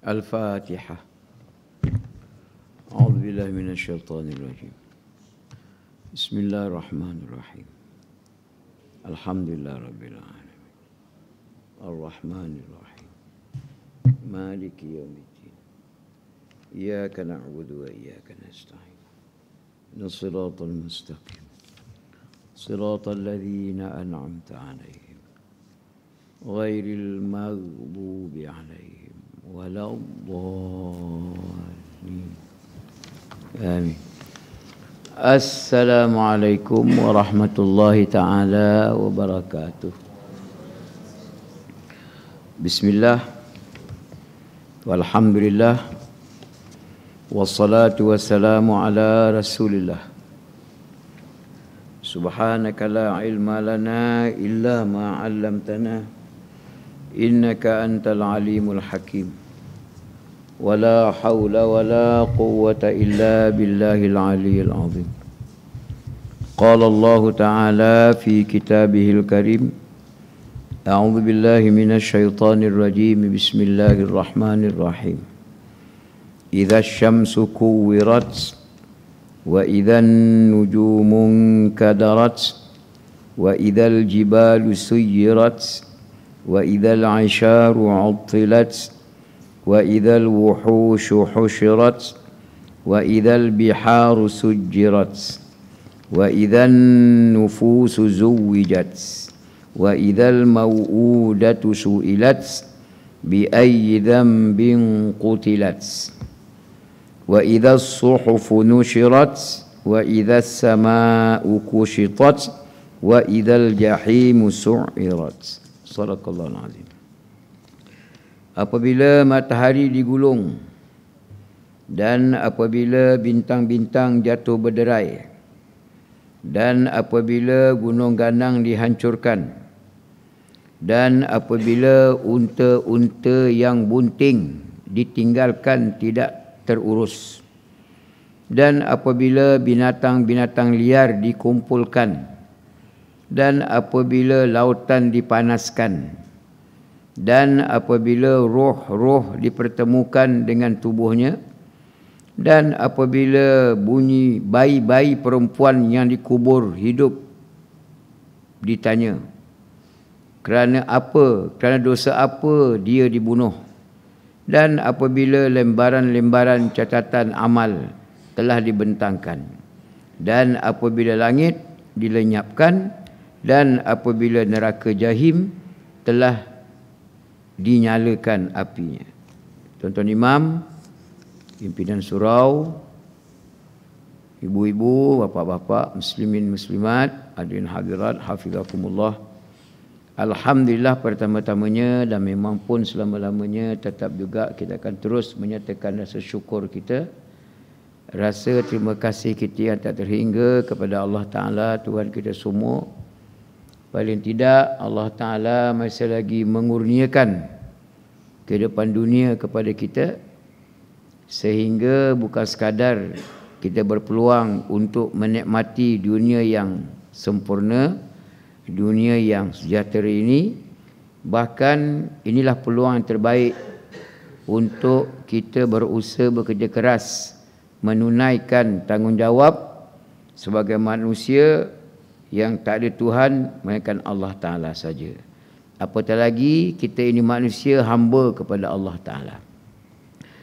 الفاتحة. أعوذ بالله من الشيطان الرجيم. بسم الله الرحمن الرحيم. الحمد لله رب العالمين الرحمن الرحيم مالك يوم الدين إياك نعبد وإياك نستعين الصراط المستقيم صراط الذين أنعمت عليهم غير المغضوب عليهم ولا الضالين آمين. Assalamualaikum warahmatullahi ta'ala wabarakatuh. Bismillah walhamdulillah wassalatu wassalamu ala rasulillah. Subhanaka la ilma lana illa ma 'allamtana innaka antal alimul hakim. ولا حول ولا قوة إلا بالله العلي العظيم. قال الله تعالى في كتابه الكريم أعوذ بالله من الشيطان الرجيم بسم الله الرحمن الرحيم. إذا الشمس كورت وإذا النجوم انكدرت وإذا الجبال سيرت وإذا العشار عطلت وإذا الوحوش حشرت وإذا البحار سجرت وإذا النفوس زوجت وإذا الموءودة سئلت بأي ذنب قتلت وإذا الصحف نشرت وإذا السماء كشطت وإذا الجحيم سعرت. صدق الله العظيم. Apabila matahari digulung dan apabila bintang-bintang jatuh berderai dan apabila gunung ganang dihancurkan dan apabila unta-unta yang bunting ditinggalkan tidak terurus dan apabila binatang-binatang liar dikumpulkan dan apabila lautan dipanaskan dan apabila roh-roh dipertemukan dengan tubuhnya dan apabila bunyi bayi-bayi perempuan yang dikubur hidup ditanya kerana apa, kerana dosa apa dia dibunuh, dan apabila lembaran-lembaran catatan amal telah dibentangkan dan apabila langit dilenyapkan dan apabila neraka jahim telah dinyalakan apinya. Tuan-tuan imam, pimpinan surau, ibu-ibu, bapa-bapa, muslimin muslimat, hadirin hadirat, hafizakumullah. Alhamdulillah pertama-tamanya dan memang pun selama-lamanya tetap juga kita akan terus menyatakan rasa syukur kita, rasa terima kasih kita yang tak terhingga kepada Allah Ta'ala, Tuhan kita semua. Paling tidak Allah Ta'ala masih lagi mengurniakan kehidupan dunia kepada kita sehingga bukan sekadar kita berpeluang untuk menikmati dunia yang sempurna, dunia yang sejahtera ini, bahkan inilah peluang yang terbaik untuk kita berusaha bekerja keras menunaikan tanggungjawab sebagai manusia yang tak ada Tuhan melainkan Allah Ta'ala saja. Apatah lagi kita ini manusia hamba kepada Allah Ta'ala.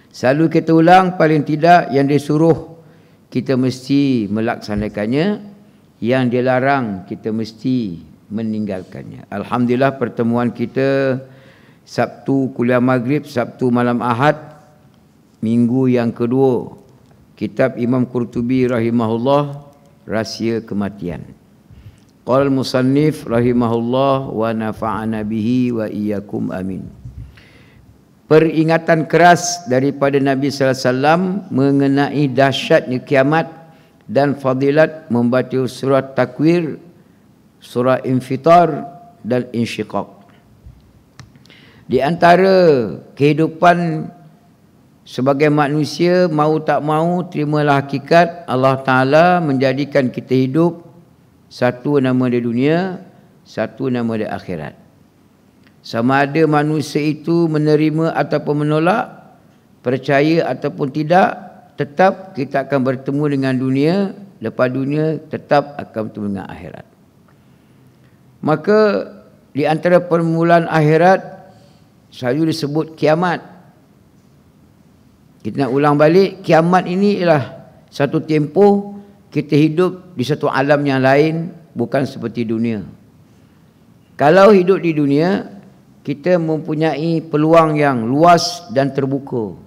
Selalu kita ulang, paling tidak yang disuruh kita mesti melaksanakannya, yang dilarang kita mesti meninggalkannya. Alhamdulillah pertemuan kita Sabtu kuliah maghrib, Sabtu malam Ahad, minggu yang kedua, kitab Imam Qurtubi rahimahullah, Rahsia Kematian. Qala al-musannif rahimahullah wa nafa'ana bihi wa iyyakum amin. Peringatan keras daripada Nabi sallallahu alaihi wasallam mengenai dahsyatnya kiamat dan fadilat membaca surah Takwir, surah Infitar dan Insyiqaq. Di antara kehidupan sebagai manusia, mau tak mau terimalah hakikat Allah Ta'ala menjadikan kita hidup, satu nama dia dunia, satu nama dia akhirat. Sama ada manusia itu menerima ataupun menolak, percaya ataupun tidak, tetap kita akan bertemu dengan dunia. Lepas dunia tetap akan bertemu dengan akhirat. Maka di antara permulaan akhirat selalu disebut kiamat. Kita nak ulang balik, kiamat ini ialah satu tempoh kita hidup di satu alam yang lain, bukan seperti dunia. Kalau hidup di dunia, kita mempunyai peluang yang luas dan terbuka.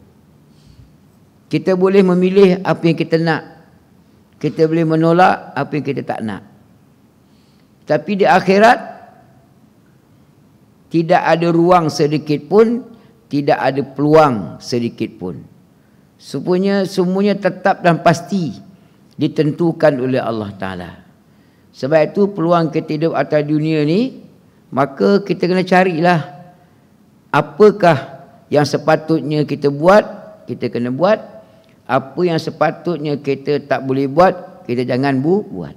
Kita boleh memilih apa yang kita nak. Kita boleh menolak apa yang kita tak nak. Tapi di akhirat, tidak ada ruang sedikit pun, tidak ada peluang sedikit pun. Semuanya tetap dan pasti ditentukan oleh Allah Ta'ala. Sebab itu peluang kita hidup atas dunia ni, maka kita kena carilah apakah yang sepatutnya kita buat, kita kena buat. Apa yang sepatutnya kita tak boleh buat, kita jangan buat.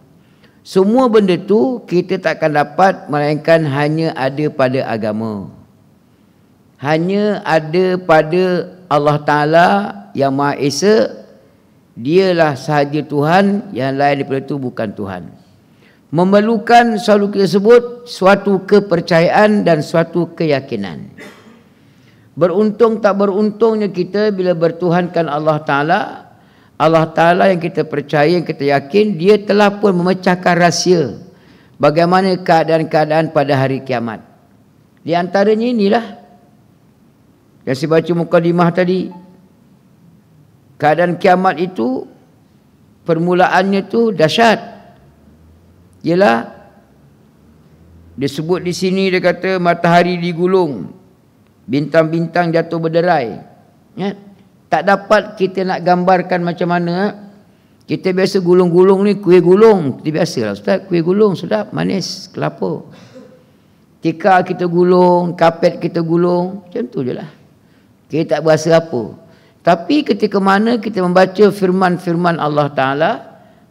Semua benda tu kita tak akan dapat, melainkan hanya ada pada agama. Hanya ada pada Allah Ta'ala yang Maha Esa. Dialah sahaja Tuhan, yang lain daripada itu bukan Tuhan. Memerlukan, selalu kita sebut, suatu kepercayaan dan suatu keyakinan. Beruntung tak beruntungnya kita bila bertuhankan Allah Ta'ala. Allah Ta'ala yang kita percaya, yang kita yakin, dia telah pun memecahkan rahsia bagaimana keadaan-keadaan pada hari kiamat. Di antaranya inilah yang saya baca mukadimah tadi. Keadaan kiamat itu, permulaannya tu dahsyat. Ialah disebut di sini, dia kata matahari digulung, bintang-bintang jatuh berderai. Ya? Tak dapat kita nak gambarkan macam mana. Kita biasa gulung-gulung ni, kuih gulung. Kita biasalah, Ustaz, kuih gulung sedap, manis, kelapa. Tikar kita gulung, kapet kita gulung, macam tu je lah. Kita tak berasa apa. Tapi ketika mana kita membaca firman-firman Allah Ta'ala,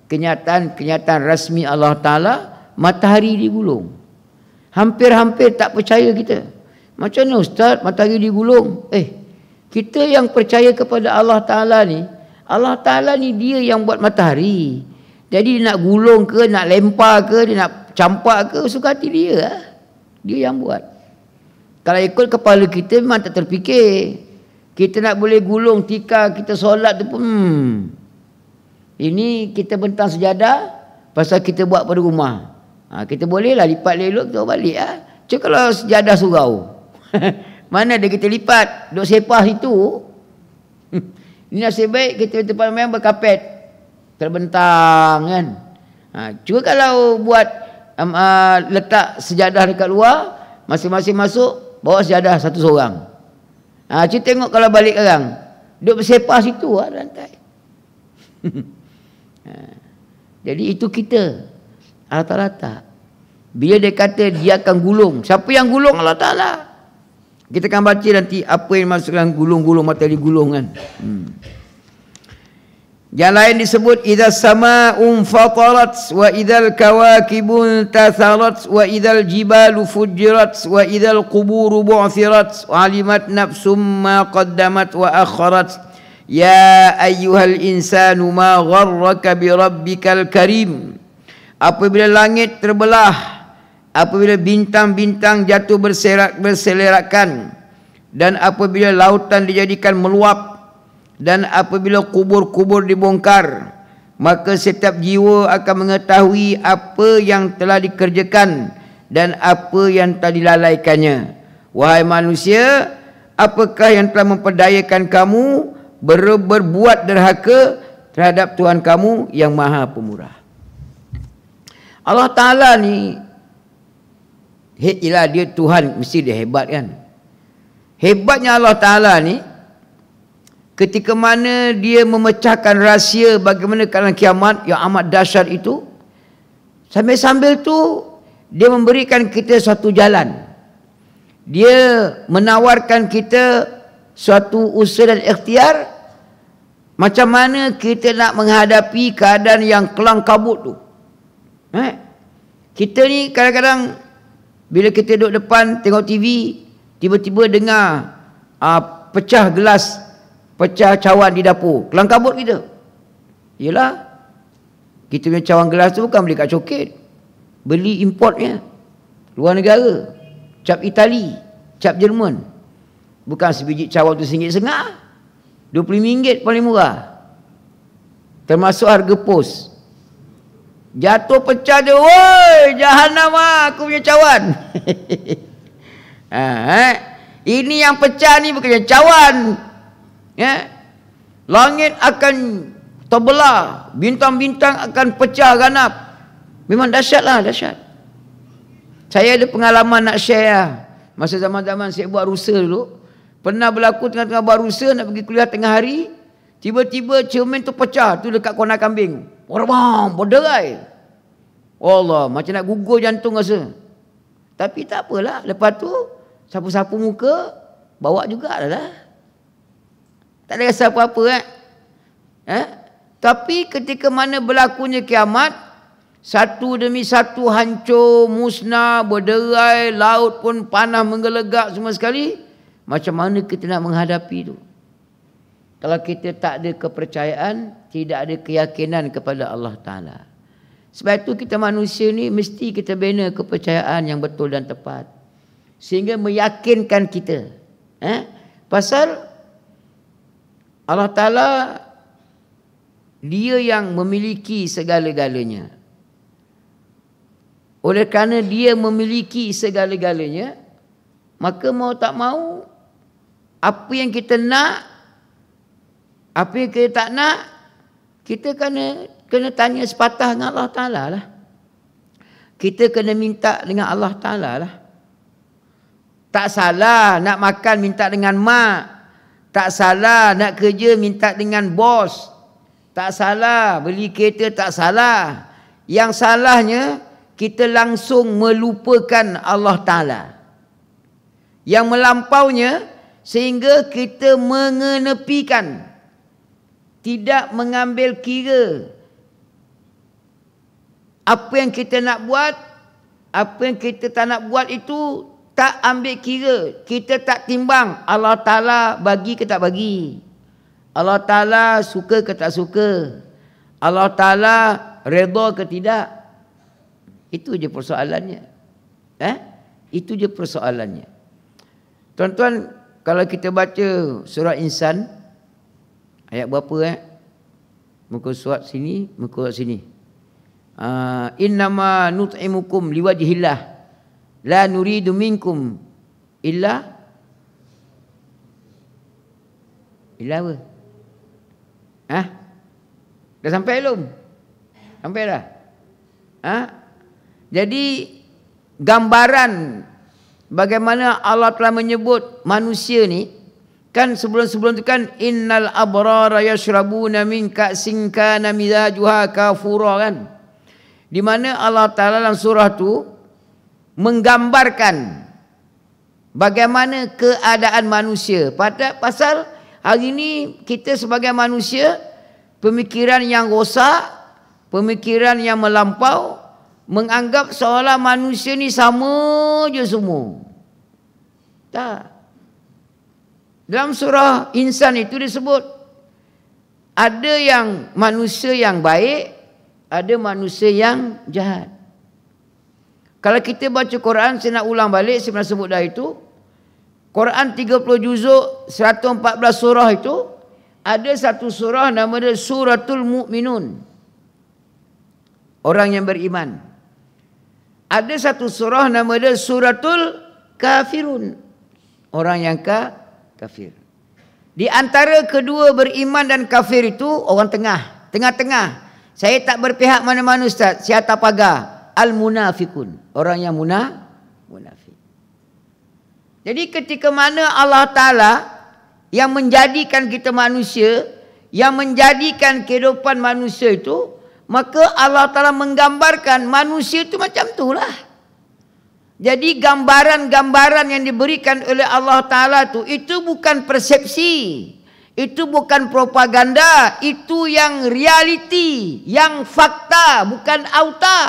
kenyataan rasmi Allah Ta'ala, matahari digulung. Hampir-hampir tak percaya kita. Macam mana Ustaz matahari digulung? Kita yang percaya kepada Allah Ta'ala ni, Allah Ta'ala ni dia yang buat matahari. Jadi dia nak gulung ke, nak lempar ke, dia nak campak ke, suka hati dia lah. Dia yang buat. Kalau ikut kepala kita memang tak terfikir. Kita nak boleh gulung tikar, kita solat tu pun ini kita bentang sejadah pasal kita buat pada rumah. Kita bolehlah lipat elok, kita balik lah. Cuma kalau sejadah surau, mana ada kita lipat, duk sepah situ. Ini nasib baik kita tempat main berkapet, terbentang kan. Cuma kalau buat letak sejadah dekat luar, masing-masing masuk bawa sejadah satu seorang. Cuma tengok kalau balik orang, duk bersepah situ rantai. Jadi itu kita rata-rata. Bila dia kata dia akan gulung, siapa yang gulung? Allah Ta'ala. Kita akan baca nanti apa yang masukkan gulung-gulung, matahari gulung kan. Yang lain disebut idza sama'un fatarat wa idzal kawakibun tatharat wa idzal jibalu fujirat wa idzal quburu bu'thirat wa alimat nafsum ma qaddamat wa akharat ya ayyuhal insanu ma gharraka bi rabbikal karim. Apabila langit terbelah, apabila bintang-bintang jatuh berselerakan, dan apabila lautan dijadikan meluap, dan apabila kubur-kubur dibongkar, maka setiap jiwa akan mengetahui apa yang telah dikerjakan dan apa yang telah dilalaikannya. Wahai manusia, apakah yang telah memperdayakan kamu berbuat derhaka terhadap Tuhan kamu yang Maha Pemurah? Allah Ta'ala ni, ialah dia Tuhan, mesti dia hebat kan. Hebatnya Allah Ta'ala ni, ketika mana dia memecahkan rahsia bagaimana keadaan kiamat yang amat dahsyat itu, sambil-sambil tu dia memberikan kita suatu jalan. Dia menawarkan kita suatu usaha dan ikhtiar macam mana kita nak menghadapi keadaan yang kelang kabut tu. Kita ni kadang-kadang bila kita duduk depan tengok TV, tiba-tiba dengar pecah gelas pecah cawan di dapur, kelang kabut kita. Yelah, kita punya cawan gelas tu bukan beli kat coket, beli importnya, luar negara, cap Itali, cap Jerman. Bukan sebiji cawan tu RM1.5, RM25 paling murah, termasuk harga pos. Jatuh pecah dia, woi jahanam lah aku punya cawan. Ini yang pecah ni bukannya cawan, ya. Langit akan terbelah, bintang-bintang akan pecah ganap. Memang dahsyat lah, dahsyat. Saya ada pengalaman nak share lah. Masa zaman-zaman saya buat rusa dulu, pernah berlaku tengah-tengah buat rusa, nak pergi kuliah tengah hari, tiba-tiba cermin tu pecah tu dekat Kuala Kambing. Orang berderai. Allah, macam nak gugur jantung rasa. Tapi tak apalah, lepas tu sapu-sapu muka, bawa jugalah lah. Tak ada rasa apa-apa Tapi ketika mana berlakunya kiamat, satu demi satu hancur, musnah, berderai, laut pun panah menggelegak semua sekali. Macam mana kita nak menghadapi tu? Kalau kita tak ada kepercayaan, tidak ada keyakinan kepada Allah Ta'ala. Sebab itu kita manusia ni mesti kita bina kepercayaan yang betul dan tepat, sehingga meyakinkan kita. Pasal Allah Ta'ala, Dia yang memiliki segala-galanya. Oleh kerana Dia memiliki segala-galanya, maka mau tak mau, apa yang kita nak, apa yang kita tak nak, kita kena tanya sepatah dengan Allah Ta'ala lah. Kita kena minta dengan Allah Ta'ala lah. Tak salah nak makan minta dengan mak. Tak salah nak kerja minta dengan bos. Tak salah beli kereta, tak salah. Yang salahnya kita langsung melupakan Allah Ta'ala. Yang melampaunya sehingga kita mengenepikan, tidak mengambil kira apa yang kita nak buat, apa yang kita tak nak buat itu tak ambil kira. Kita tak timbang Allah Ta'ala bagi ke tak bagi, Allah Ta'ala suka ke tak suka, Allah Ta'ala redha ke tidak. Itu je persoalannya. Itu je persoalannya. Tuan-tuan, kalau kita baca surah Insan, ayat berapa muka surat sini, muka surat sini. Innama nut'imukum liwajhillah la nuridu minkum illa apa? Dah sampai belum? Sampai dah? Jadi gambaran bagaimana Allah telah menyebut manusia ni, kan sebelum-sebelum tu kan innal abrara yashrabuna min ka'sin kana mizajuha kafura kan. Di mana Allah Ta'ala dalam surah tu menggambarkan bagaimana keadaan manusia. Pasal hari ini kita sebagai manusia, pemikiran yang rosak, pemikiran yang melampau, menganggap seolah manusia ni sama je semua. Tak. Dalam surah Insan itu disebut ada yang manusia yang baik, ada manusia yang jahat. Kalau kita baca Quran, saya nak ulang balik, saya pernah sebut dah itu. Quran 30 juzuk, 114 surah itu, ada satu surah nama dia Suratul Mu'minun, orang yang beriman. Ada satu surah nama dia Suratul Kafirun, orang yang kafir. Di antara kedua beriman dan kafir itu orang tengah-tengah. Saya tak berpihak mana-mana Ustaz, saya atas pagar. Al-munafikun, orang yang munafik. Jadi ketika mana Allah Ta'ala yang menjadikan kita manusia, yang menjadikan kehidupan manusia itu, maka Allah Ta'ala menggambarkan manusia itu macam itulah. Jadi gambaran-gambaran yang diberikan oleh Allah Ta'ala itu bukan persepsi, itu bukan propaganda, itu yang realiti, yang fakta, bukan auta.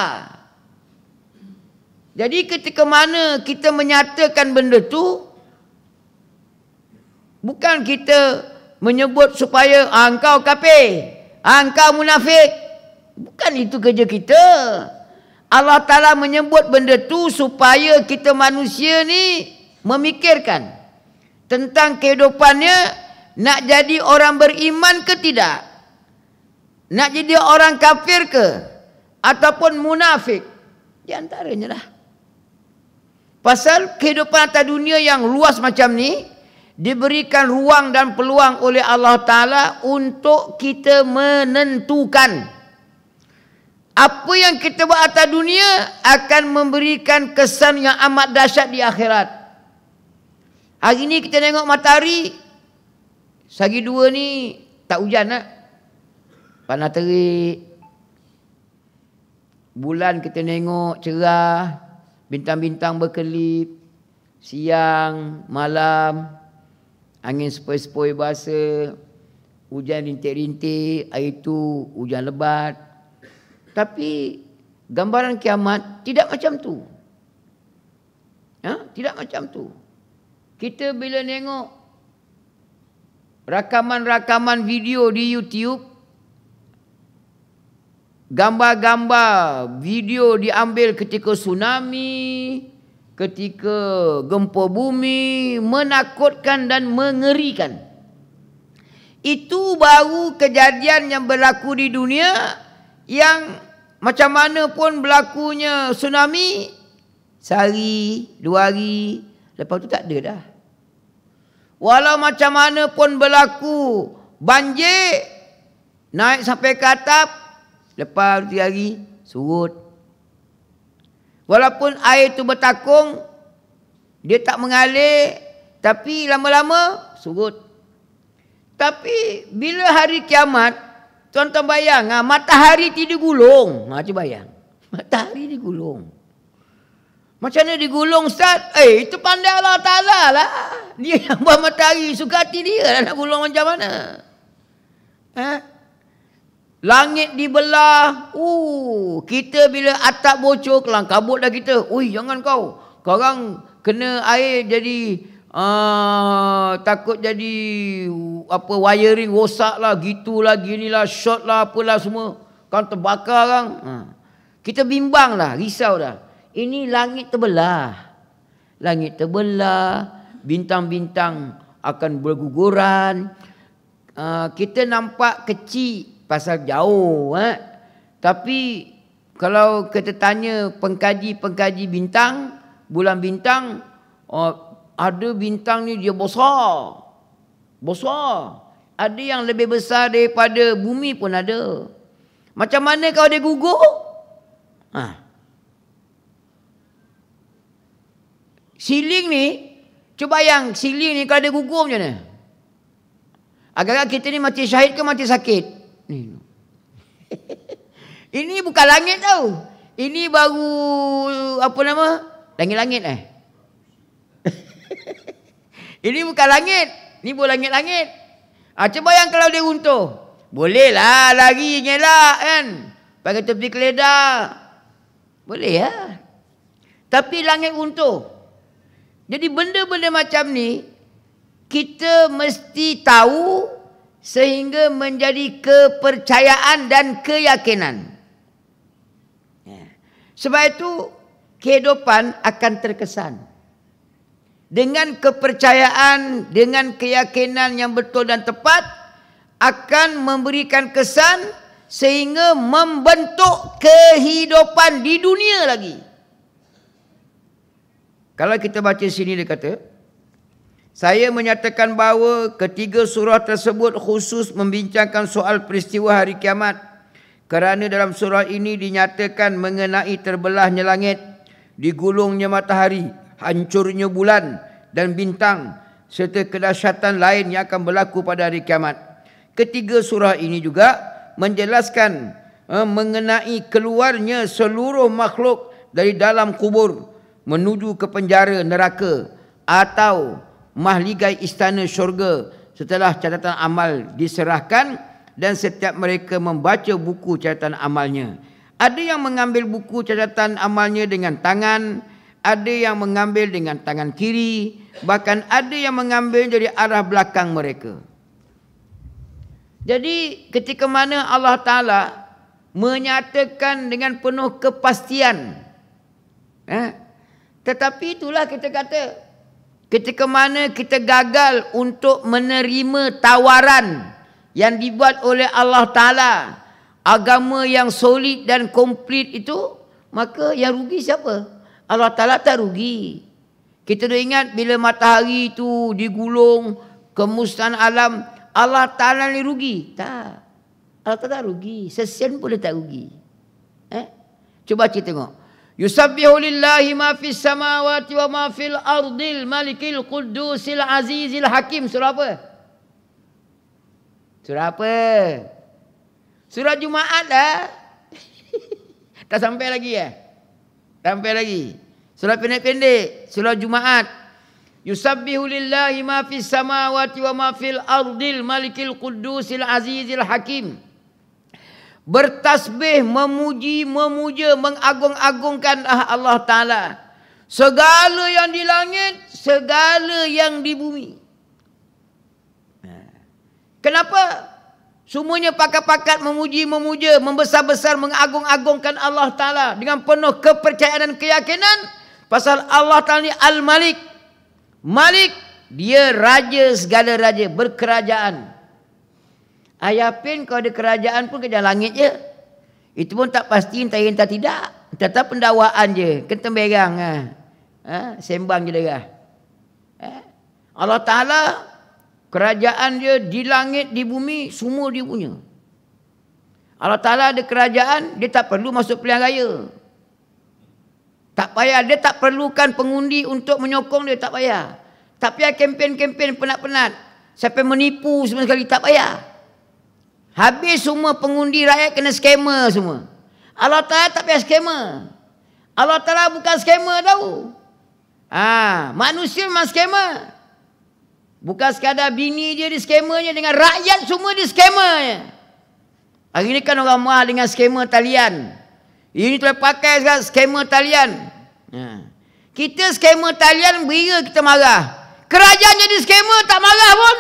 Jadi ketika mana kita menyatakan benda tu, bukan kita menyebut supaya engkau kafir, engkau munafik. Bukan itu kerja kita. Allah Ta'ala menyebut benda tu supaya kita manusia ni memikirkan tentang kehidupannya, nak jadi orang beriman ke tidak, nak jadi orang kafir ke ataupun munafik. Di antaranya lah. Pasal kehidupan atas dunia yang luas macam ni diberikan ruang dan peluang oleh Allah Ta'ala untuk kita menentukan apa yang kita buat atas dunia akan memberikan kesan yang amat dahsyat di akhirat. Hari ni kita tengok matahari, sehari dua ni tak hujan lah. Panas terik. Bulan kita tengok cerah, bintang-bintang berkelip, siang, malam, angin sepoi-sepoi basah, hujan rintik-rintik, hari tu hujan lebat. Tapi gambaran kiamat tidak macam tu. Tidak macam tu. Kita bila tengok rakaman-rakaman video di YouTube, gambar-gambar video diambil ketika tsunami, ketika gempa bumi, menakutkan dan mengerikan. Itu baru kejadian yang berlaku di dunia, yang macam mana pun berlakunya tsunami, sehari, 2 hari, lepas tu tak ada dah. Walau macam mana pun berlaku banjir, naik sampai ke atap, lepas 3 hari, surut. Walaupun air tu bertakung, dia tak mengalir, tapi lama-lama surut. Tapi bila hari kiamat, tuan-tuan bayang, matahari tidak digulung. Cuba bayang. Matahari digulung. Macam mana digulung, Ustaz? Itu pandai Allah Ta'ala lah. Dia yang buat matahari, suka hati dia lah nak gulung macam mana. Langit dibelah. Kita bila atap bocor, kelang kabut dah kita. Jangan kau. Korang kena air jadi... takut jadi wiring rosak lah, gitulah, ginilah, short lah, apalah semua, kan terbakar kan. Kita bimbang lah, risau dah. Ini langit terbelah, bintang-bintang akan berguguran. Kita nampak kecil pasal jauh, tapi kalau kita tanya pengkaji bintang, bulan bintang, ada bintang ni dia besar. Ada yang lebih besar daripada bumi pun ada. Macam mana kalau dia gugur? Siling ni, cuba bayang siling ni kalau dia gugur macam mana? Agak-agak kita ni mati syahid ke mati sakit? Ini bukan langit tau. Ini baru langit-langit Ini bukan langit. Ini bukan langit-langit. Cuba yang kalau dia runtuh. Bolehlah lari ngelak kan. Pakai tepi keledar. Boleh lah. Tapi langit runtuh. Jadi benda-benda macam ni, kita mesti tahu sehingga menjadi kepercayaan dan keyakinan. Sebab itu kehidupan akan terkesan. Dengan kepercayaan, dengan keyakinan yang betul dan tepat, akan memberikan kesan sehingga membentuk kehidupan di dunia lagi. Kalau kita baca sini dia kata, saya menyatakan bahawa ketiga surah tersebut khusus membincangkan soal peristiwa hari kiamat. Kerana dalam surah ini dinyatakan mengenai terbelahnya langit, digulungnya matahari, hancurnya bulan dan bintang serta kedahsyatan lain yang akan berlaku pada hari kiamat. Ketiga surah ini juga menjelaskan mengenai keluarnya seluruh makhluk dari dalam kubur menuju ke penjara neraka atau mahligai istana syurga setelah catatan amal diserahkan dan setiap mereka membaca buku catatan amalnya. Ada yang mengambil buku catatan amalnya dengan tangan, ada yang mengambil dengan tangan kiri, bahkan ada yang mengambil dari arah belakang mereka. Jadi ketika mana Allah Ta'ala menyatakan dengan penuh kepastian, tetapi itulah kita kata, ketika mana kita gagal untuk menerima tawaran yang dibuat oleh Allah Ta'ala, agama yang solid dan komplit itu, maka yang rugi siapa? Allah Ta'ala tak rugi. Kita dah ingat bila matahari itu digulung ke musnah alam, Allah Ta'ala ni rugi? Tak. Allah Ta'ala rugi. Sesen pun dia tak rugi. Cuba kita tengok. Yusabbihu lillahi ma fis samawati wa ma fil ardil malikil qudusil azizil hakim. Surah apa? Surah apa? Surah Jumaat lah. Tak sampai lagi ya? Sampai lagi. Surah pendek-pendek. Surah Jumaat. Yusabbihu lillahi ma fis samawati wa ma fil ardil malikil qudusil azizil hakim. Bertasbih, memuji, memuja, mengagung-agungkan Allah Ta'ala. Segala yang di langit, segala yang di bumi. Kenapa? Semuanya pakat-pakat memuji, memuja, membesar-besar, mengagung-agungkan Allah Ta'ala dengan penuh kepercayaan dan keyakinan. Pasal Allah Ta'ala ni Al-Malik. Malik, dia raja segala raja, berkerajaan. Ayapin kalau ada kerajaan pun kerja langit je. Itu pun tak pasti entah entah tidak. Tetap pendakwaan je, kena berang. Sembang je dah. Allah Ta'ala, kerajaan dia di langit, di bumi, semua dia punya. Allah Ta'ala ada kerajaan, dia tak perlu masuk pilihan raya. Tak payah, dia tak perlukan pengundi untuk menyokong dia, tak payah. Tak payah kempen-kempen penat-penat. Sampai menipu semua sekali, tak payah. Habis semua pengundi rakyat kena skamer semua. Allah Ta'ala tak payah skamer. Allah Ta'ala bukan skamer tahu. Manusia memang skamer. Bukan sekadar bini dia di skamernya, dengan rakyat semua di skamernya. Hari ni kan orang marah dengan skamer talian. Ini telah pakai sekarang skamer talian. Kita skamer talian bera kita marah. Kerajaan jadi skamer tak marah pun.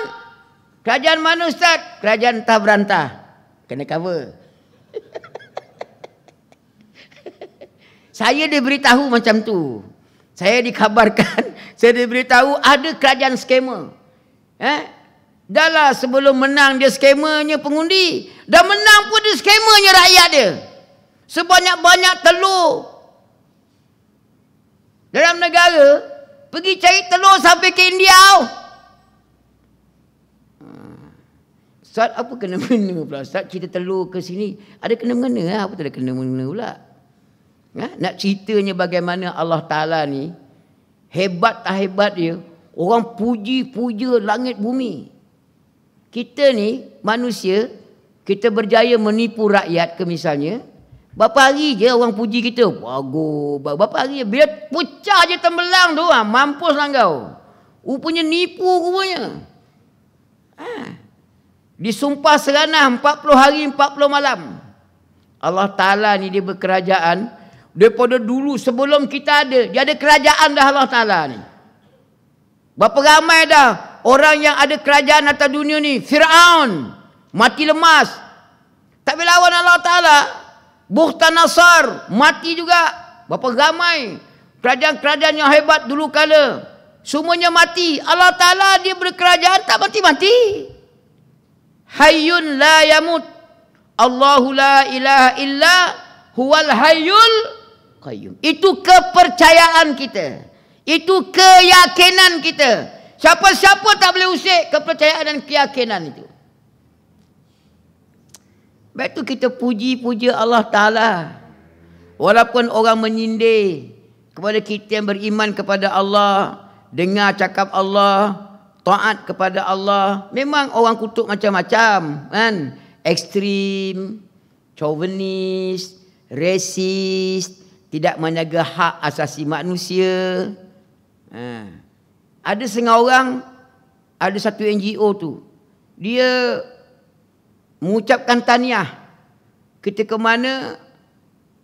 Kerajaan mana Ustaz? Kerajaan entah berantah. Kena cover. Saya diberitahu macam tu. Saya dikabarkan, saya diberitahu ada kerajaan skamer. Dah lah sebelum menang dia skamernya pengundi. Dah menang pun dia skamernya rakyat dia. Sebanyak-banyak telur dalam negara, pergi cari telur sampai ke India. Ustaz, apa kena-mengena pula? Ustaz, cerita telur ke sini. Ada kena-mengena? Apa tak ada kena-mengena pula? Nak ceritanya bagaimana Allah Ta'ala ni, hebat tak hebat dia, orang puji-puja langit bumi. Kita ni, manusia, kita berjaya menipu rakyat ke misalnya, berapa hari je orang puji kita, bagus. Berapa hari je, bila pecah je tembelang tu, mampuslah kau. Rupanya nipu rupanya. Disumpah seranah 40 hari 40 malam. Allah Ta'ala ni dia berkerajaan. Daripada dulu sebelum kita ada, dia ada kerajaan dah Allah Ta'ala ni. Berapa ramai dah orang yang ada kerajaan atas dunia ni. Fir'aun mati lemas, tak boleh lawan Allah Ta'ala. Bukhtanasar mati juga. Berapa ramai kerajaan-kerajaan yang hebat dulu kala, semuanya mati. Allah Ta'ala dia berkerajaan tak mati-mati. Hayyun la yamut. Allahu la ilaha illa huwal hayyul qayyum. Itu kepercayaan kita. Itu keyakinan kita. Siapa-siapa tak boleh usik kepercayaan dan keyakinan itu. Baik tu kita puji-puja Allah Ta'ala. Walaupun orang menyindir kepada kita yang beriman kepada Allah, dengar cakap Allah, taat kepada Allah. Memang orang kutuk macam-macam kan. Ekstrim, chauvinis, resis, tidak menjaga hak asasi manusia. Ada setengah orang, ada satu NGO tu, dia mengucapkan tahniah ketika mana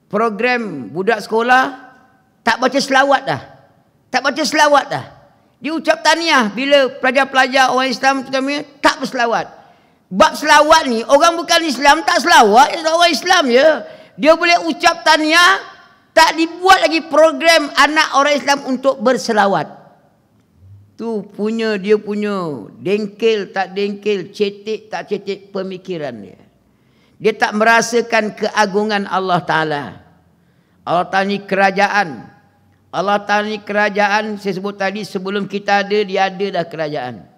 program budak sekolah tak baca selawat dah. Tak baca selawat dah. Dia ucap tahniah bila pelajar-pelajar orang Islam terutamanya tak berselawat. bab selawat ni, orang bukan Islam tak selawat, orang Islam je. Dia boleh ucap tahniah, tak dibuat lagi program anak orang Islam untuk berselawat. Tu dia punya dengkel tak dengkel, cetek tak cetek pemikiran dia. Dia tak merasakan keagungan Allah Ta'ala. Allah Ta'ala ni kerajaan. Allah Ta'ala ni kerajaan, saya sebut tadi sebelum kita ada, dia ada dah kerajaan.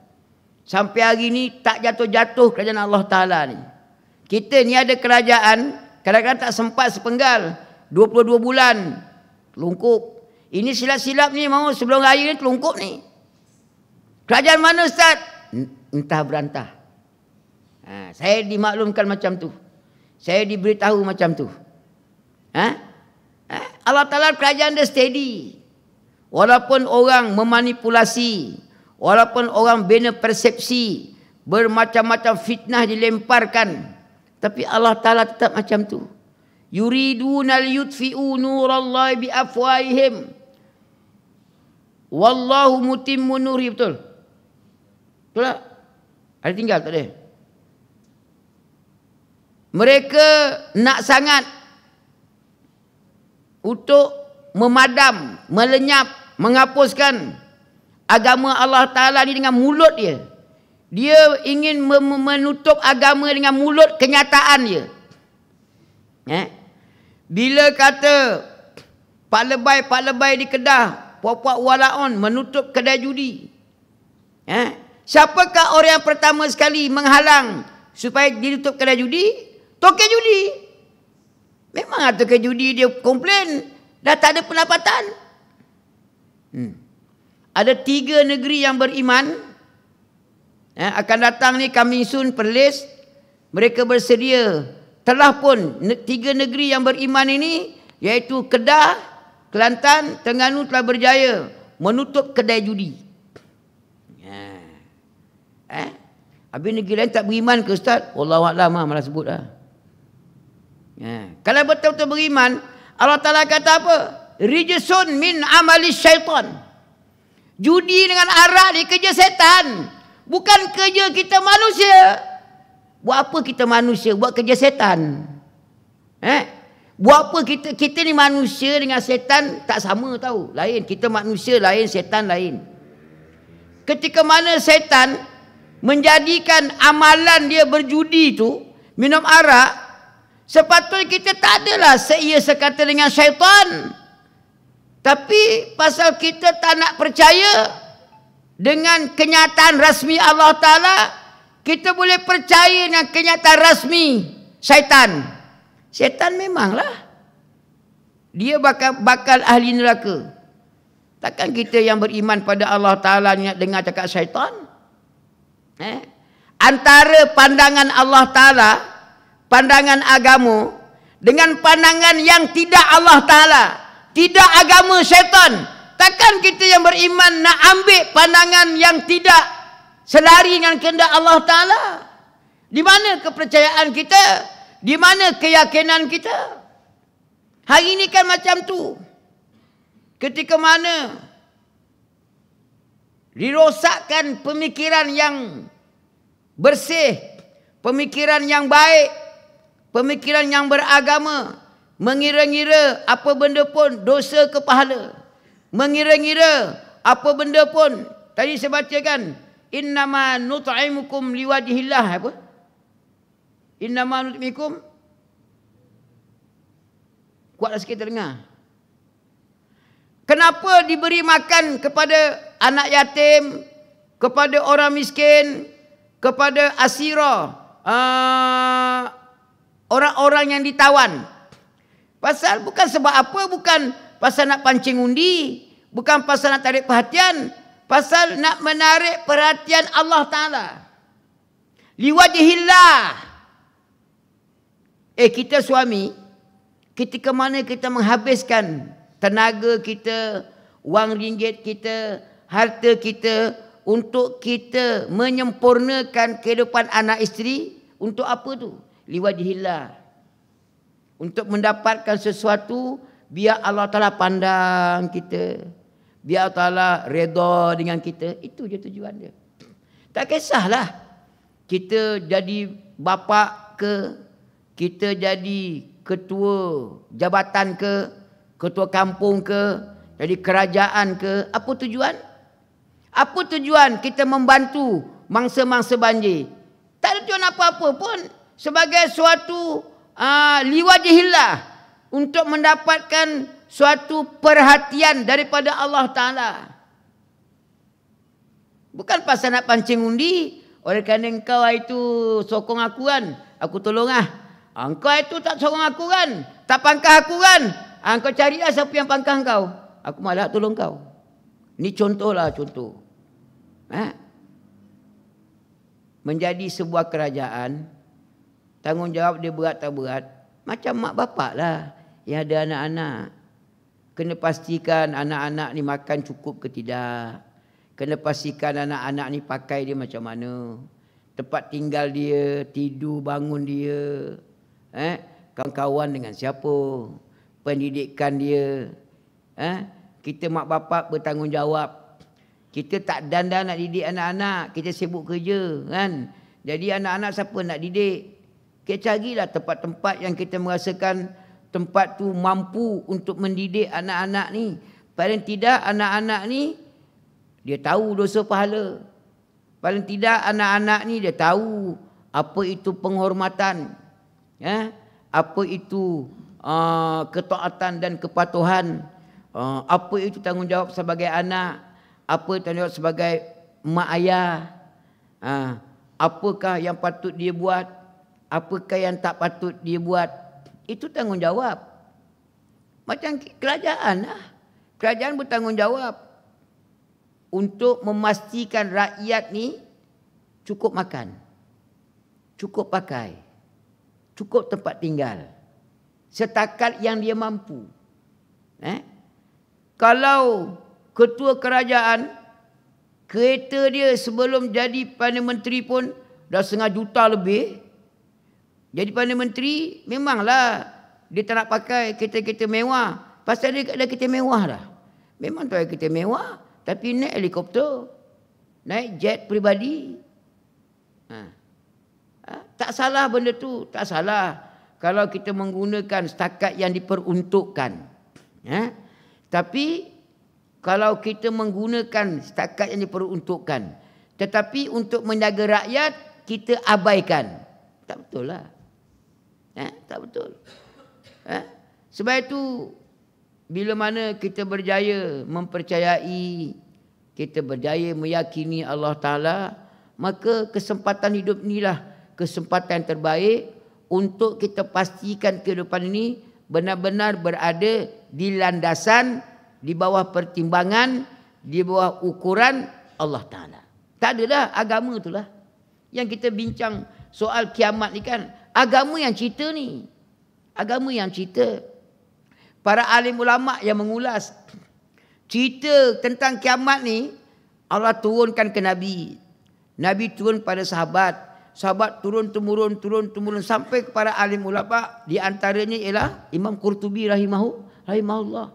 Sampai hari ni tak jatuh-jatuh kerajaan Allah Ta'ala ni. Kita ni ada kerajaan, kadang-kadang tak sempat sepenggal. 22 bulan, telungkup. Ini silap-silap ni mau sebelum raya ni telungkup ni. Kerajaan mana Ustaz? Entah berantah. Saya dimaklumkan macam tu. Saya diberitahu macam tu. Allah Ta'ala kerajaan dia steady. Walaupun orang memanipulasi, walaupun orang bina persepsi, bermacam-macam fitnah dilemparkan, tapi Allah Ta'ala tetap macam tu. Yuriduna liyutfi'u nurallahi biafwahihim wallahu mutimmu nuri. Betul? Betul tak? Ada tinggal tak ada? Mereka nak sangat untuk memadam, melenyap, menghapuskan agama Allah Ta'ala ni dengan mulut dia. Dia ingin menutup agama dengan mulut kenyataan dia. Bila kata Pak Lebay di Kedah, Puak-puak walaon menutup kedai judi. Siapakah orang yang pertama sekali menghalang supaya ditutup kedai judi? Token judi. Memang token judi dia komplain, dah tak ada pendapatan. Ada 3 negeri yang beriman. Akan datang ni coming soon Perlis. Mereka bersedia. Telah pun 3 negeri yang beriman ini, iaitu Kedah, Kelantan, Terengganu telah berjaya menutup kedai judi. Habis negeri lain tak beriman ke Ustaz? Wallahualam, malah sebut dah. Kalau betul-betul beriman, Allah Ta'ala kata apa? Rijsun min amali syaitan. Judi dengan arak ni kerja setan, bukan kerja kita manusia. Buat apa kita manusia buat kerja setan? Buat apa kita ni manusia dengan setan tak sama tahu. Lain, kita manusia lain, setan lain. Ketika mana setan menjadikan amalan dia berjudi tu, minum arak, sepatutnya kita tak adalah seia sekata dengan syaitan. Tapi pasal kita tak nak percaya dengan kenyataan rasmi Allah Ta'ala, kita boleh percaya dengan kenyataan rasmi syaitan. Syaitan memanglah dia bakal ahli neraka. Takkan kita yang beriman pada Allah Ta'ala nak dengar cakap syaitan? Antara pandangan Allah Ta'ala, pandangan agama, dengan pandangan yang tidak Allah Ta'ala, tidak agama syaitan, takkan kita yang beriman nak ambil pandangan yang tidak selari dengan kehendak Allah Ta'ala? Di mana kepercayaan kita? Di mana keyakinan kita? Hari ini kan macam tu. Ketika mana dirosakkan pemikiran yang bersih, pemikiran yang baik, pemikiran yang beragama, mengira-ngira apa benda pun dosa ke pahala, mengira-ngira apa benda pun. Tadi saya bacakan, innama nut'imukum liwajhillah, apa? Innama nut'imukum, kuatlah sikit terdengar. Kenapa diberi makan kepada anak yatim, kepada orang miskin, kepada asira, orang-orang yang ditawan? Pasal bukan sebab apa, bukan pasal nak pancing undi, bukan pasal nak tarik perhatian, pasal nak menarik perhatian Allah Ta'ala. Liwajhillah. Kita suami, ketika mana kita menghabiskan tenaga kita, wang ringgit kita, harta kita untuk kita menyempurnakan kehidupan anak isteri, untuk apa tu? Liwajhillah. Untuk mendapatkan sesuatu, biar Allah Ta'ala pandang kita, biar Allah Ta'ala redha dengan kita. Itu je tujuan dia. Tak kisahlah kita jadi bapa ke, kita jadi ketua jabatan ke, ketua kampung ke, jadi kerajaan ke, apa tujuan? Apa tujuan kita membantu mangsa-mangsa banjir? Tak ada tujuan apa-apa pun. Sebagai suatu liwajihillah, untuk mendapatkan suatu perhatian daripada Allah Ta'ala. Bukan pasal nak pancing undi. Oleh kerana engkau itu sokong aku kan, aku tolong lah. Engkau itu tak sokong aku kan, tak pangkah aku kan, engkau carilah siapa yang pangkah engkau, aku malah tolong kau. Ini contohlah contoh. Menjadi sebuah kerajaan, tanggungjawab dia berat tak berat. Macam mak bapak lah yang ada anak-anak. Kena pastikan anak-anak ni makan cukup ke tidak. Kena pastikan anak-anak ni pakai dia macam mana. Tempat tinggal dia, tidur, bangun dia. Kawan-kawan dengan siapa. Pendidikan dia. Kita mak bapak bertanggungjawab. Kita tak dandan nak didik anak-anak. Kita sibuk kerja kan. Jadi anak-anak siapa nak didik? Kita carilah tempat-tempat yang kita merasakan tempat tu mampu untuk mendidik anak-anak ni. Paling tidak anak-anak ni dia tahu dosa pahala. Paling tidak anak-anak ni dia tahu apa itu penghormatan. Apa itu ketaatan dan kepatuhan. Apa itu tanggungjawab sebagai anak. Apa tanggungjawab sebagai mak ayah. Apakah yang patut dia buat. Apakah yang tak patut dia buat. Itu tanggungjawab. Macam kerajaan lah. Kerajaan bertanggungjawab untuk memastikan rakyat ni cukup makan, cukup pakai, cukup tempat tinggal, setakat yang dia mampu. Kalau ketua kerajaan, kereta dia sebelum jadi Perdana Menteri pun dah 500,000 lebih. Jadi Perdana Menteri memanglah dia tak nak pakai kereta-kereta mewah. Pasal dia ada kereta mewah dah. Memang tu ada kereta mewah. Tapi naik helikopter, naik jet peribadi. Tak salah benda tu, tak salah. Kalau kita menggunakan setakat yang diperuntukkan. Tapi kalau kita menggunakan setakat yang diperuntukkan, tetapi untuk menjaga rakyat kita abaikan, tak betul lah. Tak betul. Sebab itu bila mana kita berjaya mempercayai, kita berjaya meyakini Allah Ta'ala, maka kesempatan hidup inilah kesempatan terbaik untuk kita pastikan kehidupan ini benar-benar berada di landasan, di bawah pertimbangan, di bawah ukuran Allah Ta'ala. Tak adalah agama itulah. Yang kita bincang soal kiamat ni kan, agama yang cerita ni. Agama yang cerita. Para alim ulama yang mengulas cerita tentang kiamat ni, Allah turunkan ke Nabi. Nabi turun pada sahabat. Sahabat turun-temurun sampai kepada alim ulama. Di antaranya ialah Imam Qurtubi rahimahullah.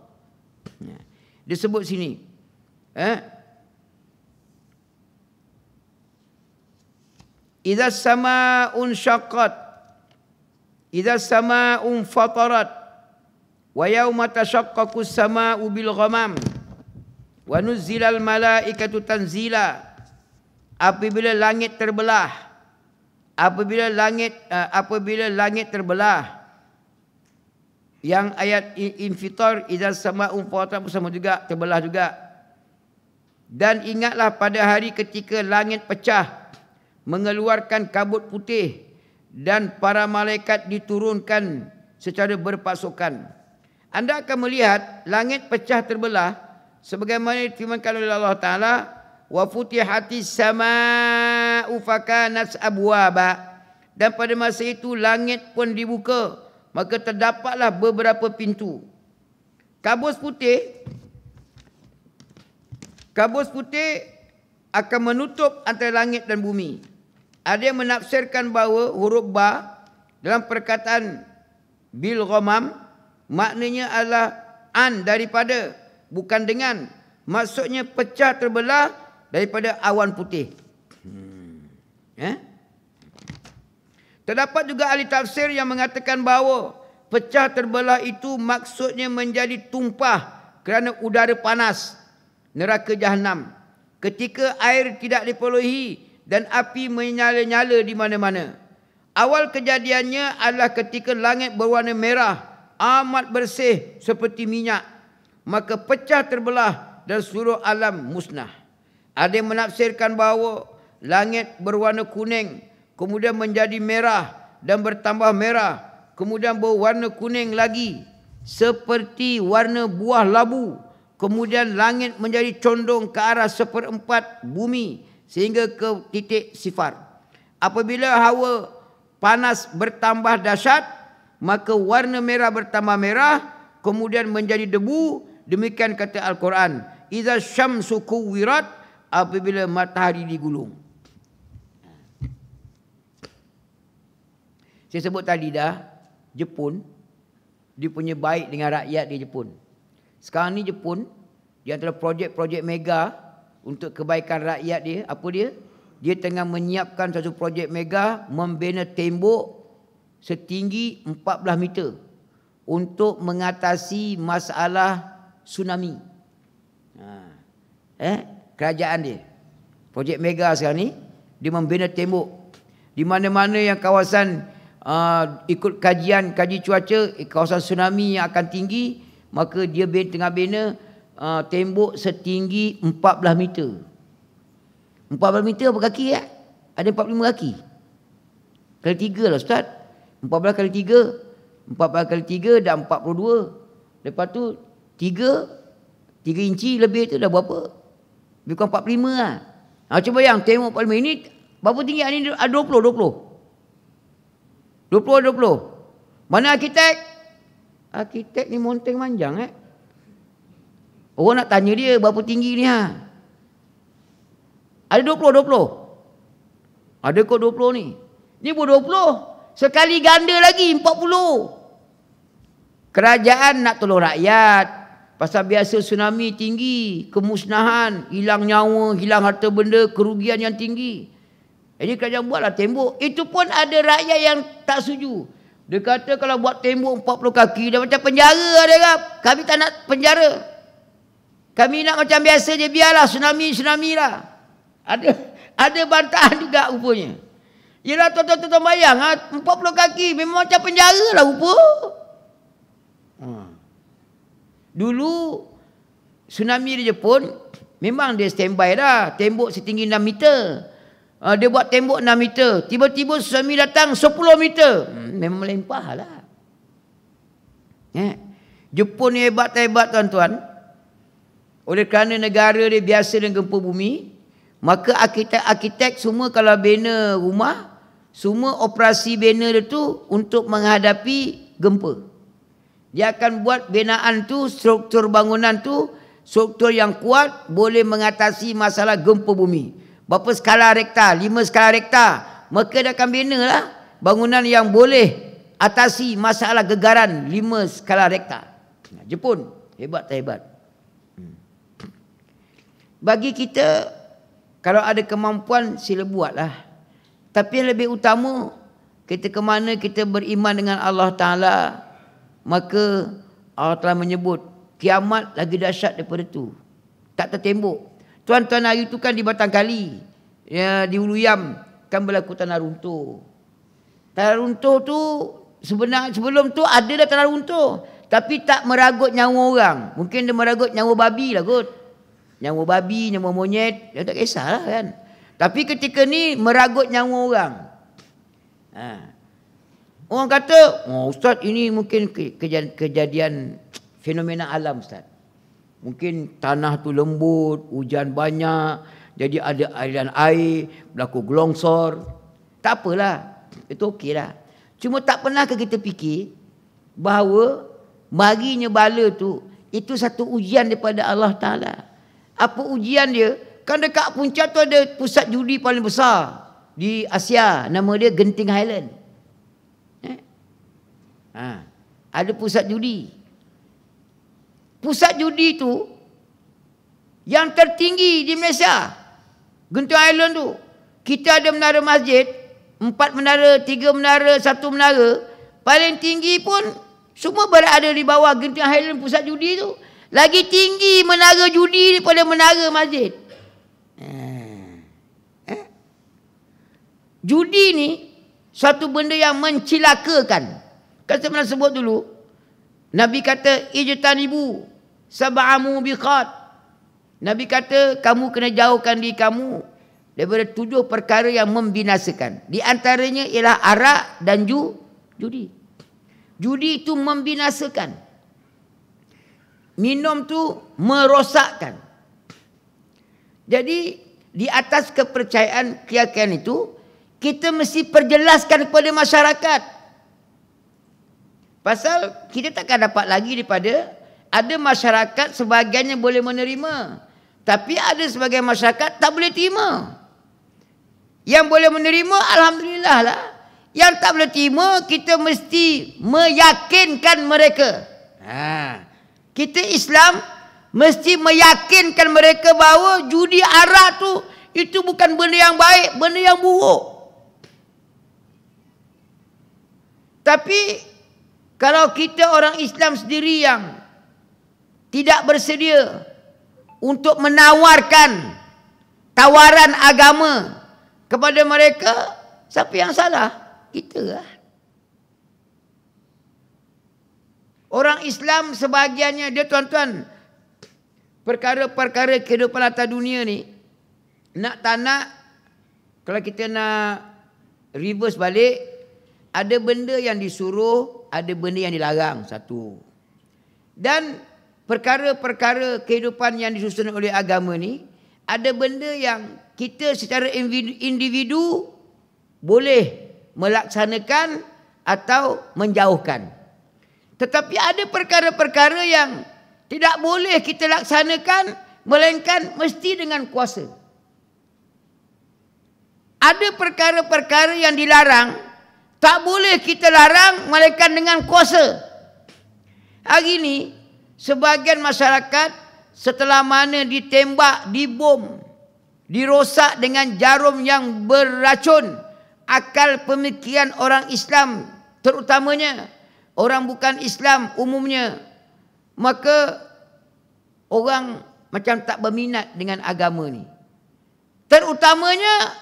Dia sebut sini. Idza sama'un syaqqat, idza sama'un fatarat, wa yauma tashaqqaqu as-sama'u bil ghamam wa nuzzilal malaikatu tanzila. Apabila langit terbelah, apabila langit terbelah. Yang ayat infitar idza sama'u fatarat sama juga terbelah juga. Dan ingatlah pada hari ketika langit pecah, mengeluarkan kabut putih, dan para malaikat diturunkan secara berpasukan. Anda akan melihat langit pecah terbelah sebagaimana difirmankan oleh Allah Ta'ala, wa futihatis sama'u fakanat abwaba. Dan pada masa itu langit pun dibuka, maka terdapatlah beberapa pintu. Kabut putih akan menutup antara langit dan bumi. Ada yang menafsirkan bahawa huruf ba dalam perkataan bil ghamam maknanya adalah an daripada, bukan dengan. Maksudnya pecah terbelah daripada awan putih. Terdapat juga ahli tafsir yang mengatakan bahawa pecah terbelah itu maksudnya menjadi tumpah kerana udara panas neraka Jahanam ketika air tidak diperolehi dan api menyala-nyala di mana-mana. Awal kejadiannya adalah ketika langit berwarna merah amat bersih seperti minyak, maka pecah terbelah dan seluruh alam musnah. Ada yang menafsirkan bahawa langit berwarna kuning, kemudian menjadi merah dan bertambah merah, kemudian berwarna kuning lagi seperti warna buah labu. Kemudian langit menjadi condong ke arah 1/4 bumi sehingga ke titik sifar. Apabila hawa panas bertambah dahsyat, maka warna merah bertambah merah, kemudian menjadi debu. Demikian kata Al-Quran. Iza syamsu kuwirat, apabila matahari digulung. Saya sebut tadi dah, Jepun, dia punya baik dengan rakyat di Jepun. Sekarang ni Jepun, di antara projek-projek mega untuk kebaikan rakyat dia, apa dia? Dia tengah menyiapkan satu projek mega membina tembok setinggi 14 meter untuk mengatasi masalah tsunami. Kerajaan dia. Projek mega sekarang ni, dia membina tembok. Di mana-mana yang kawasan ikut kaji cuaca, kawasan tsunami yang akan tinggi, maka dia tengah bina tembok setinggi 14 meter. 14 meter berapa kaki ya? Ada 45 kaki. Kali 3 lah Ustaz. 14 kali 3. 14 kali 3 dah 42. Lepas tu 3 inci lebih tu dah berapa? Lebih kurang 45 lah. Cuba bayang tembok 45 ini berapa tinggi ni? 20. Mana arkitek? Arkitek ni monteng manjang Orang nak tanya dia berapa tinggi ni Ada 20. Ada kot 20 ni. Ni pun 20. Sekali ganda lagi 40. Kerajaan nak tolong rakyat. Pasal biasa tsunami tinggi, kemusnahan, hilang nyawa, hilang harta benda, kerugian yang tinggi. Jadi kerajaan buatlah tembok. Itu pun ada rakyat yang tak setuju. Dia kata kalau buat tembok 40 kaki dah macam penjara dia kata. Kami tak nak penjara. Kami nak macam biasa je, biarlah tsunami lah. Ada bantahan juga rupanya. Yelah tuan-tuan bayang 40 kaki memang macam penjara lah rupa. Dulu tsunami di Jepun memang dia standby dah. Tembok setinggi 6 meter. Dia buat tembok 6 meter. Tiba-tiba tsunami datang 10 meter. Memang melimpah lah. Jepun ni hebat-hebat tuan-tuan. Oleh kerana negara dia biasa dengan gempa bumi, maka arkitek-arkitek semua kalau bina rumah, semua operasi bina dia tu untuk menghadapi gempa. Dia akan buat binaan tu, struktur bangunan tu, struktur yang kuat, boleh mengatasi masalah gempa bumi. Berapa skala rektar? 5 skala rektar. Maka dia akan bina lah bangunan yang boleh atasi masalah gegaran 5 skala rektar. Jepun, hebat tak hebat? Bagi kita, kalau ada kemampuan, sila buatlah. Tapi yang lebih utama, kita ke mana kita beriman dengan Allah Ta'ala, maka Allah telah menyebut kiamat lagi dahsyat daripada tu. Tak tertembok. Tuan-tuan hari tu kan di Batang Kali, ya, di Ulu Yam kan berlaku tanah runtuh. Tanah runtuh tu sebenarnya sebelum tu ada dah tanah runtuh, tapi tak meragut nyawa orang. Mungkin dia meragut nyawa babi lah kot. Nyawa babi, nyawa monyet, dia tak kisahlah kan. Tapi ketika ni meragut nyawa orang. Orang kata, Ustaz ini mungkin kejadian fenomena alam Ustaz. Mungkin tanah tu lembut, hujan banyak, jadi ada aliran air, berlaku gelongsor. Tak apalah, itu okeylah. Cuma tak pernah kita fikir bahawa marinya bala tu, itu satu ujian daripada Allah Ta'ala. Apa ujian dia? Kan dekat puncak tu ada pusat judi paling besar di Asia, nama dia Genting Highland. Ada pusat judi. Pusat judi tu yang tertinggi di Malaysia, Genting Highland tu. Kita ada menara masjid 4 menara, 3 menara, 1 menara, paling tinggi pun semua berada di bawah Genting Highland pusat judi tu. Lagi tinggi menara judi daripada menara masjid. Judi ni satu benda yang mencilakakan. Kan saya pernah sebut dulu, Nabi kata ijtanibu sab'a mubiqat. Nabi kata kamu kena jauhkan diri kamu daripada 7 perkara yang membinasakan. Di antaranya ialah arak dan judi. Judi itu membinasakan. Minum tu merosakkan. Jadi di atas kepercayaan keyakinan itu, kita mesti perjelaskan kepada masyarakat. Pasal kita takkan dapat lagi daripada ada masyarakat sebahagiannya boleh menerima, tapi ada sebagian masyarakat tak boleh terima. Yang boleh menerima, alhamdulillah lah. Yang tak boleh terima, kita mesti meyakinkan mereka. Kita Islam mesti meyakinkan mereka bahawa judi arak tu itu bukan benda yang baik, benda yang buruk. Tapi kalau kita orang Islam sendiri yang tidak bersedia untuk menawarkan tawaran agama kepada mereka, siapa yang salah? Kita lah. Orang Islam sebahagiannya, dia tuan-tuan, perkara-perkara kehidupan atas dunia ni, nak tak nak, kalau kita nak reverse balik, ada benda yang disuruh, ada benda yang dilarang, satu. Dan perkara-perkara kehidupan yang disusun oleh agama ni, ada benda yang kita secara individu boleh melaksanakan atau menjauhkan. Tetapi ada perkara-perkara yang tidak boleh kita laksanakan, melainkan mesti dengan kuasa. Ada perkara-perkara yang dilarang, tak boleh kita larang melainkan dengan kuasa. Hari ini sebahagian masyarakat setelah mana ditembak, dibom, dirosak dengan jarum yang beracun akal pemikiran orang Islam, terutamanya orang bukan Islam umumnya, maka orang macam tak berminat dengan agama ni. Terutamanya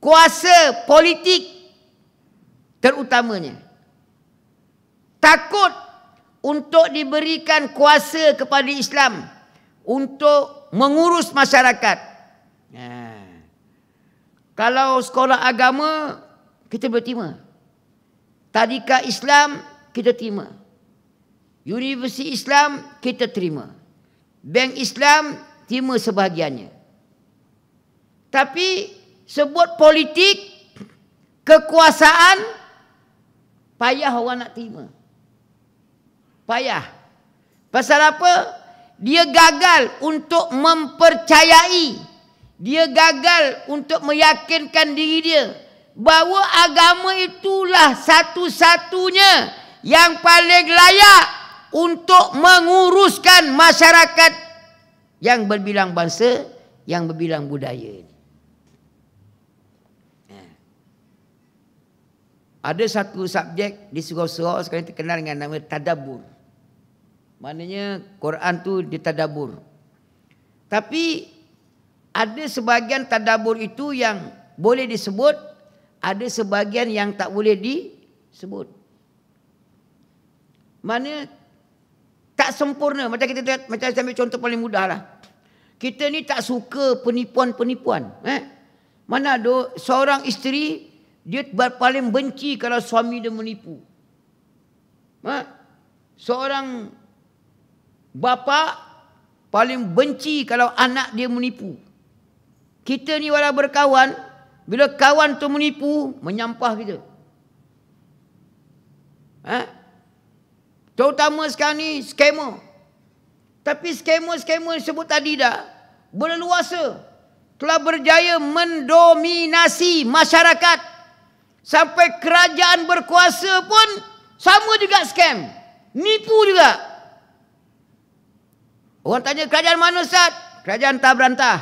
kuasa politik, terutamanya takut untuk diberikan kuasa kepada Islam untuk mengurus masyarakat. Kalau sekolah agama kita boleh terima, tadika Islam kita terima, universiti Islam kita terima, bank Islam terima sebahagiannya. Tapi sebut politik, kekuasaan, payah orang nak terima. Payah. Pasal apa? Dia gagal untuk mempercayai. Dia gagal untuk meyakinkan diri dia bahawa agama itulah satu-satunya yang paling layak untuk menguruskan masyarakat yang berbilang bangsa, yang berbilang budaya. Ada satu subjek di surau-surau sekarang terkenal dengan nama tadabbur. Maknanya Quran tu ditadabbur. Tapi ada sebahagian tadabbur itu yang boleh disebut, ada sebahagian yang tak boleh disebut. Mana tak sempurna. Macam kita lihat, macam saya ambil contoh paling mudah lah. Kita ni tak suka penipuan-penipuan. Mana ada seorang isteri, dia paling benci kalau suami dia menipu. Seorang bapa paling benci kalau anak dia menipu. Kita ni walau berkawan, bila kawan tu menipu, menyampah kita. Terutama sekarang ni skamer. Tapi skamer sebut tadi dah berleluasa, telah berjaya mendominasi masyarakat. Sampai kerajaan berkuasa pun sama juga scam. Nipu juga. Orang tanya kerajaan mana Ustaz? Kerajaan tak berantah.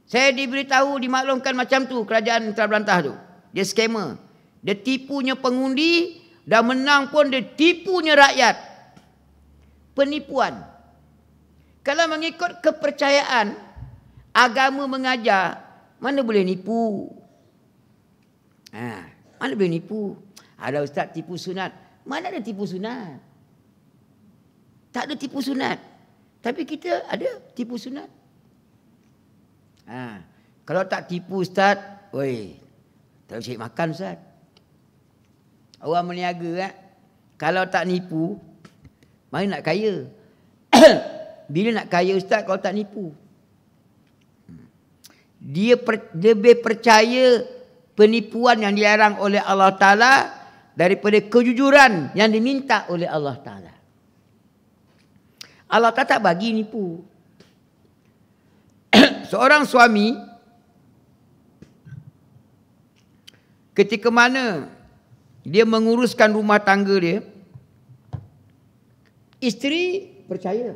Saya diberitahu, dimaklumkan macam tu kerajaan telah berantah tu. Dia scammer. Dia tipunya pengundi, dah menang pun dia tipunya rakyat. Penipuan. Kalau mengikut kepercayaan, agama mengajar, mana boleh nipu? Mana boleh nipu? Ada ustaz tipu sunat. Mana ada tipu sunat? Tak ada tipu sunat. Tapi kita ada tipu sunat. Kalau tak tipu ustaz, tak cari makan ustaz. Orang meniaga kalau tak nipu, mana nak kaya? Bila nak kaya ustaz kalau tak nipu? Dia lebih percaya penipuan yang dilarang oleh Allah Ta'ala daripada kejujuran yang diminta oleh Allah Ta'ala. Allah Ta'ala tak bagi nipu. Seorang suami ketika mana dia menguruskan rumah tangga dia, isteri percaya.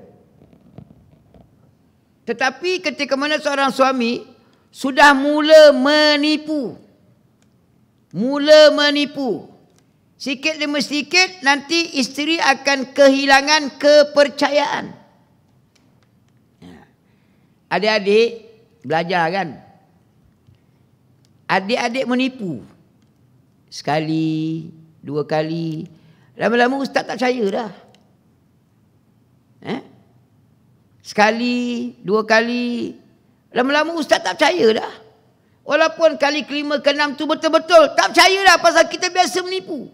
Tetapi ketika mana seorang suami sudah mula menipu, sikit demi sedikit nanti isteri akan kehilangan kepercayaan. Adik-adik belajar kan? Adik-adik menipu. Sekali, dua kali. Lama-lama ustaz tak percaya dah. Sekali, dua kali. Lama-lama ustaz tak percaya dah. Walaupun kali kelima, keenam tu betul-betul. Tak percaya dah pasal kita biasa menipu.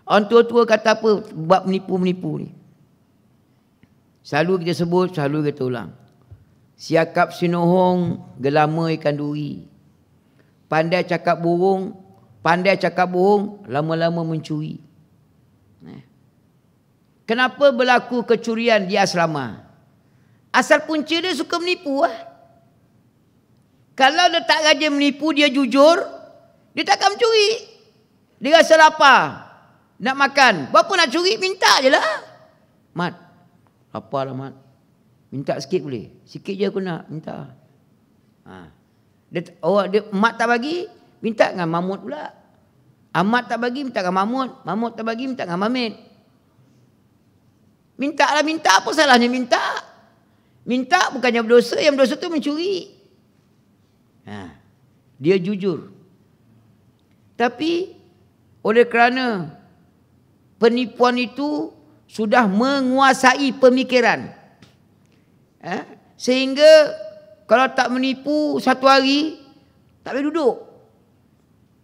Orang tua-tua kata apa? Buat menipu-menipu ni. Selalu kita sebut, selalu kita ulang. Siakap sinohong, gelama ikan duri. Pandai cakap bohong, lama-lama mencuri. Kenapa berlaku kecurian di asrama? Asal punca dia suka menipu lah. Kalau dia tak rajin menipu, dia jujur, dia takkan mencuri. Dia rasa lapar, nak makan. Berapa nak curi, minta je lah. Mat, lapar lah Mat. Minta sikit boleh? Sikit je aku nak, minta. Mat tak bagi, minta dengan Mamut pula. Amat tak bagi, minta dengan Mamut. Mamut tak bagi, minta dengan Mamit. Minta lah, minta. Apa salahnya minta? Minta bukannya berdosa, yang berdosa tu mencuri. Dia jujur. Tapi oleh kerana penipuan itu sudah menguasai pemikiran, sehingga kalau tak menipu satu hari tak boleh duduk.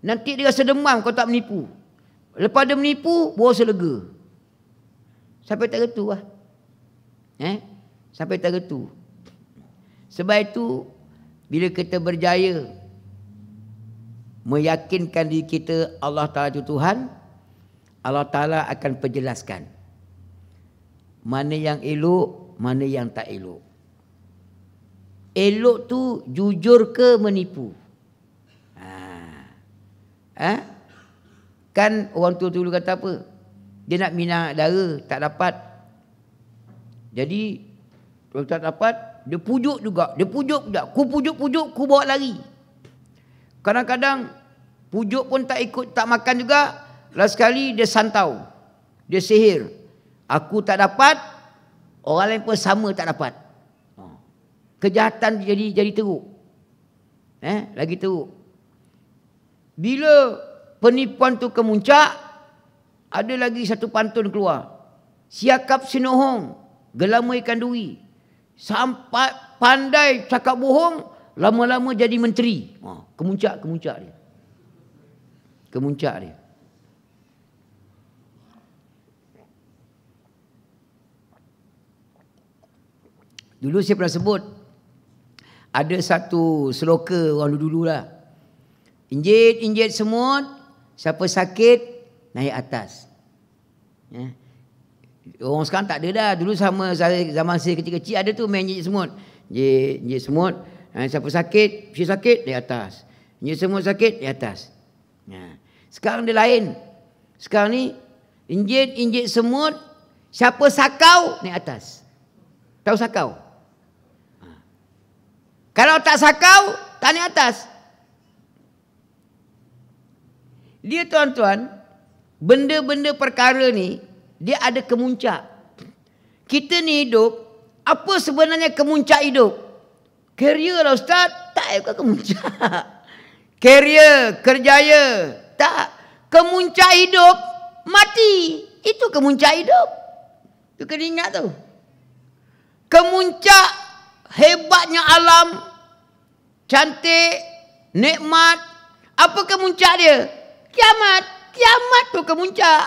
Nanti dia rasa demam kalau tak menipu. Lepas dia menipu, baru lega. Sampai tak retu lah. Sampai tak retu. Sebab itu bila kita berjaya meyakinkan diri kita Allah Ta'ala itu Tuhan, Allah Ta'ala akan perjelaskan mana yang elok, mana yang tak elok. Elok tu jujur ke menipu? Kan orang tua dulu kata apa? Dia nak minang dara, tak dapat. Jadi kalau tak dapat, dia pujuk juga. Dia pujuk juga. Ku pujuk-pujuk, ku bawa lari. Kadang-kadang pujuk pun tak ikut, tak makan juga. Last sekali dia santau. Dia sihir. Aku tak dapat, orang lain pun sama tak dapat. Kejahatan jadi teruk. Lagi teruk. Bila penipuan tu kemuncak, ada lagi satu pantun keluar. Siakap sinohong, gelama ikan duri. Sampai pandai cakap bohong, lama-lama jadi menteri. Kemuncak dia. Kemuncak dia. Dulu saya pernah sebut, ada satu seloka orang dulu lah. Injit semut, siapa sakit, naik atas. Orang sekarang tak ada dah. Dulu zaman saya kecil-kecil ada tu main injit semut. Injit semut, siapa sakit, naik atas. Injit semut sakit, naik atas. Sekarang dia lain. Sekarang ni, injit semut, siapa sakau, naik atas. Tahu sakau? Kalau tak sakau, tak naik atas. Dia tuan-tuan, benda-benda perkara ni, dia ada kemuncak. Kita ni hidup, apa sebenarnya kemuncak hidup? Karier lah Ustaz, tak ke kemuncak. Karier, kerjaya, tak. Kemuncak hidup, mati. Itu kemuncak hidup. Itu kena ingat tu. Kemuncak hebatnya alam, cantik, nikmat. Apa kemuncak dia? Kiamat. Kiamat tu kemuncak.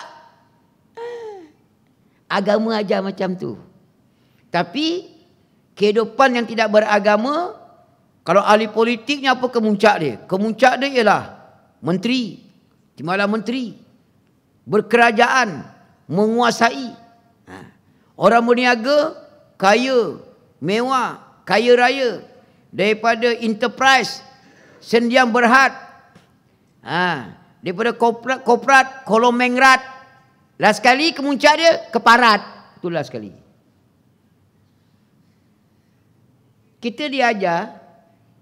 Agama ajar macam tu. Tapi kehidupan yang tidak beragama, kalau ahli politiknya apa kemuncak dia? Kemuncak dia ialah menteri, timbalan menteri, berkerajaan, menguasai. Orang berniaga, kaya, mewah, kaya raya. Daripada enterprise, Sendiang Berhad. Daripada korporat, Kolomengrat. Last sekali kemuncak dia, Keparat. Itu last sekali. Kita diajar,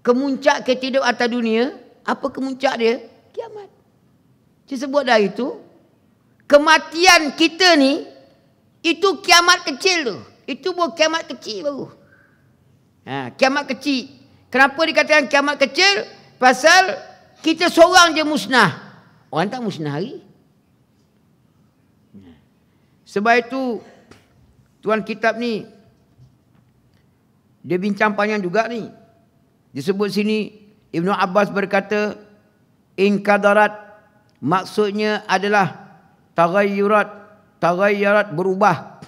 kemuncak kita hidup atas dunia, apa kemuncak dia? Kiamat. Saya sebut dah itu. Kematian kita ni, itu kiamat kecil tu. Itu bukan kiamat kecil baru. Kiamat kecil. Kenapa dikatakan kiamat kecil? Pasal kita seorang je musnah. Orang tak musnah hari. Sebab itu, tuan kitab ni, dia bincang panjang juga ni. Disebut sini, Ibnu Abbas berkata, inkadarat, maksudnya adalah tagayyurat berubah.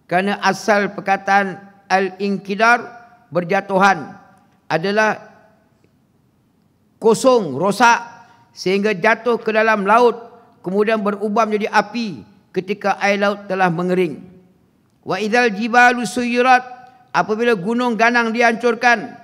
Kerana asal perkataan al-inkidar, berjatuhan, adalah kosong, rosak, sehingga jatuh ke dalam laut, kemudian berubah menjadi api ketika air laut telah mengering. Wa idzal jibalu suyirat, apabila gunung ganang dihancurkan.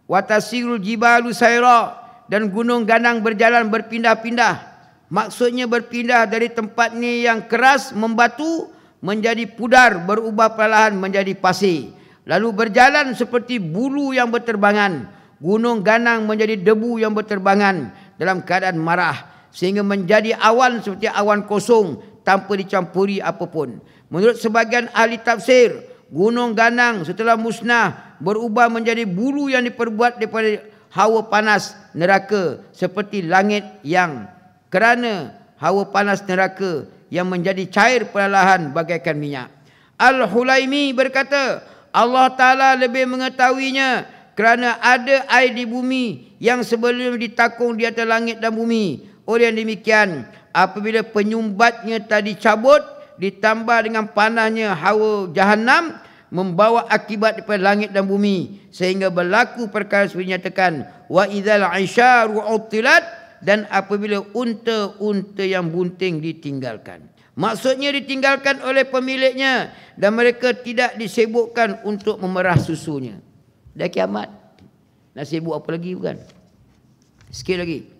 Wa tasirul jibalu sayra, dan gunung ganang berjalan berpindah-pindah. Maksudnya berpindah dari tempatnya yang keras membatu menjadi pudar, berubah perlahan menjadi pasir. Lalu berjalan seperti bulu yang berterbangan. Gunung ganang menjadi debu yang berterbangan dalam keadaan marah, sehingga menjadi awan seperti awan kosong tanpa dicampuri apapun. Menurut sebagian ahli tafsir, gunung ganang setelah musnah berubah menjadi bulu yang diperbuat daripada hawa panas neraka, seperti langit yang kerana hawa panas neraka yang menjadi cair perlahan bagaikan minyak. Al-Hulaimi berkata, Allah Ta'ala lebih mengetahuinya kerana ada air di bumi yang sebelum ditakung di atas langit dan bumi. Oleh yang demikian, apabila penyumbatnya tadi cabut, ditambah dengan panasnya hawa Jahannam, membawa akibat daripada langit dan bumi, sehingga berlaku perkara seperti dinyatakan, wa idzal isyaru utilat, dan apabila unta-unta yang bunting ditinggalkan. Maksudnya ditinggalkan oleh pemiliknya dan mereka tidak disibukkan untuk memerah susunya. Dah kiamat. Nak sibuk apa lagi bukan? Sikit lagi.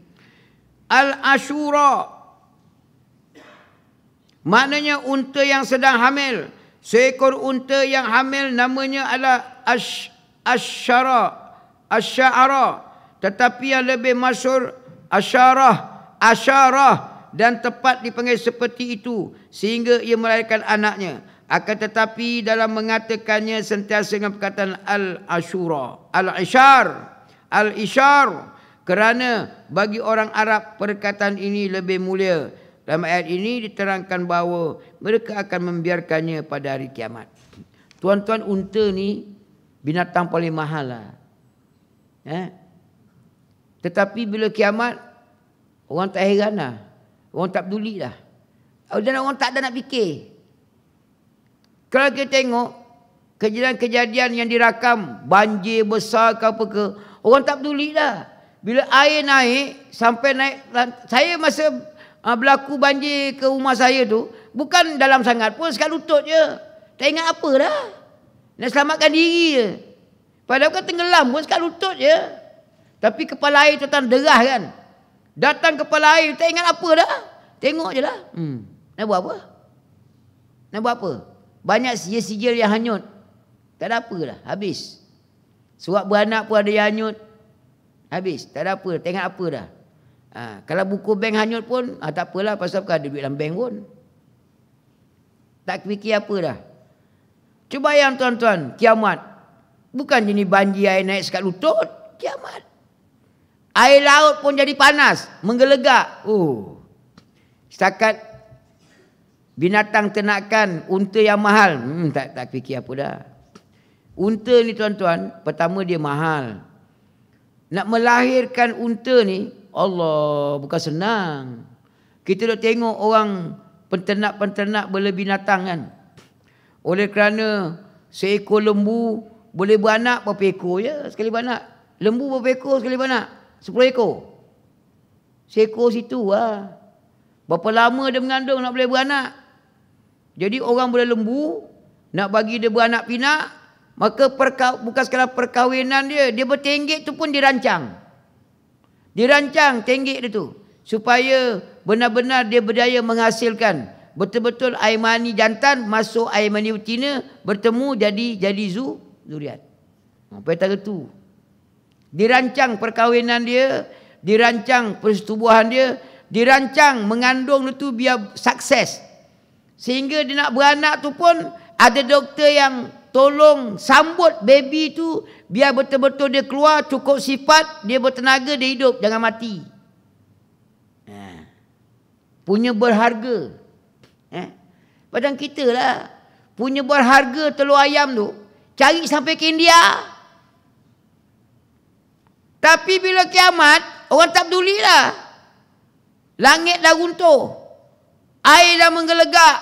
Al-Ashura, maknanya unta yang sedang hamil. Seekor unta yang hamil namanya adalah Asy'ara, tetapi yang lebih masyhur Asyarah, dan tepat dipanggil seperti itu sehingga ia melahirkan anaknya. Akan tetapi dalam mengatakannya sentiasa dengan perkataan al-Ashura, al-Ishar, kerana bagi orang Arab perkataan ini lebih mulia. Dalam ayat ini diterangkan bahawa mereka akan membiarkannya pada hari kiamat. Tuan-tuan, unta ni binatang paling mahal lah. Tetapi bila kiamat, orang tak heran lah. Orang tak peduli dah. Dan orang tak ada nak fikir. Kalau kita tengok kejadian-kejadian yang dirakam, banjir besar ke apa ke, orang tak peduli dah. Bila air naik, sampai naik, saya masa berlaku banjir ke rumah saya tu, bukan dalam sangat pun, sekat lutut je. Tak ingat apa dah. Nak selamatkan diri je. Padahal kan tenggelam pun sekat lutut je. Tapi kepala air tu derah kan. Datang kepala air, tak ingat apa dah. Tengok je lah. Nak buat apa? Nak buat apa? Banyak sijil-sijil yang hanyut. Tak ada apa dah, habis. Surat beranak pun ada yang hanyut. Habis. Tak ada apa. Tengok apa dah. Kalau buku bank hanyut pun, tak apalah. Pasal bukan ada duit dalam bank pun. Tak fikir apa dah. Cuba yang tuan-tuan. Kiamat. Bukan jenis banjir air naik sekat lutut. Kiamat. Air laut pun jadi panas. Menggelegak. Setakat binatang ternakan. Unta yang mahal. Tak fikir apa dah. Unta ni tuan-tuan, pertama dia mahal. Nak melahirkan unta ni, Allah, bukan senang. Kita dah tengok orang penternak-penternak bela binatang kan. Oleh kerana seekor lembu boleh beranak berapa ekor je sekali beranak. Lembu berapa ekor sekali beranak? 10 ekor. Seekor situ lah. Berapa lama dia mengandung nak boleh beranak? Jadi orang boleh lembu, nak bagi dia beranak pinak, maka bukan sekadar perkahwinan dia bertenggek tu pun dirancang. Dirancang tenggek dia tu. Supaya benar-benar dia berdaya menghasilkan. Betul-betul air mani jantan masuk air mani betina, bertemu jadi zuriat. Perkara tu. Dirancang perkahwinan dia, dirancang persetubuhan dia, dirancang mengandung tu biar sukses. Sehingga dia nak beranak tu pun ada doktor yang tolong sambut baby tu biar betul-betul dia keluar cukup sifat, dia bertenaga, dia hidup, jangan mati. Punya berharga. Padahal kita lah punya berharga telur ayam tu cari sampai ke India. Tapi bila kiamat orang tak peduli lah. Langit dah runtuh, air dah menggelegak,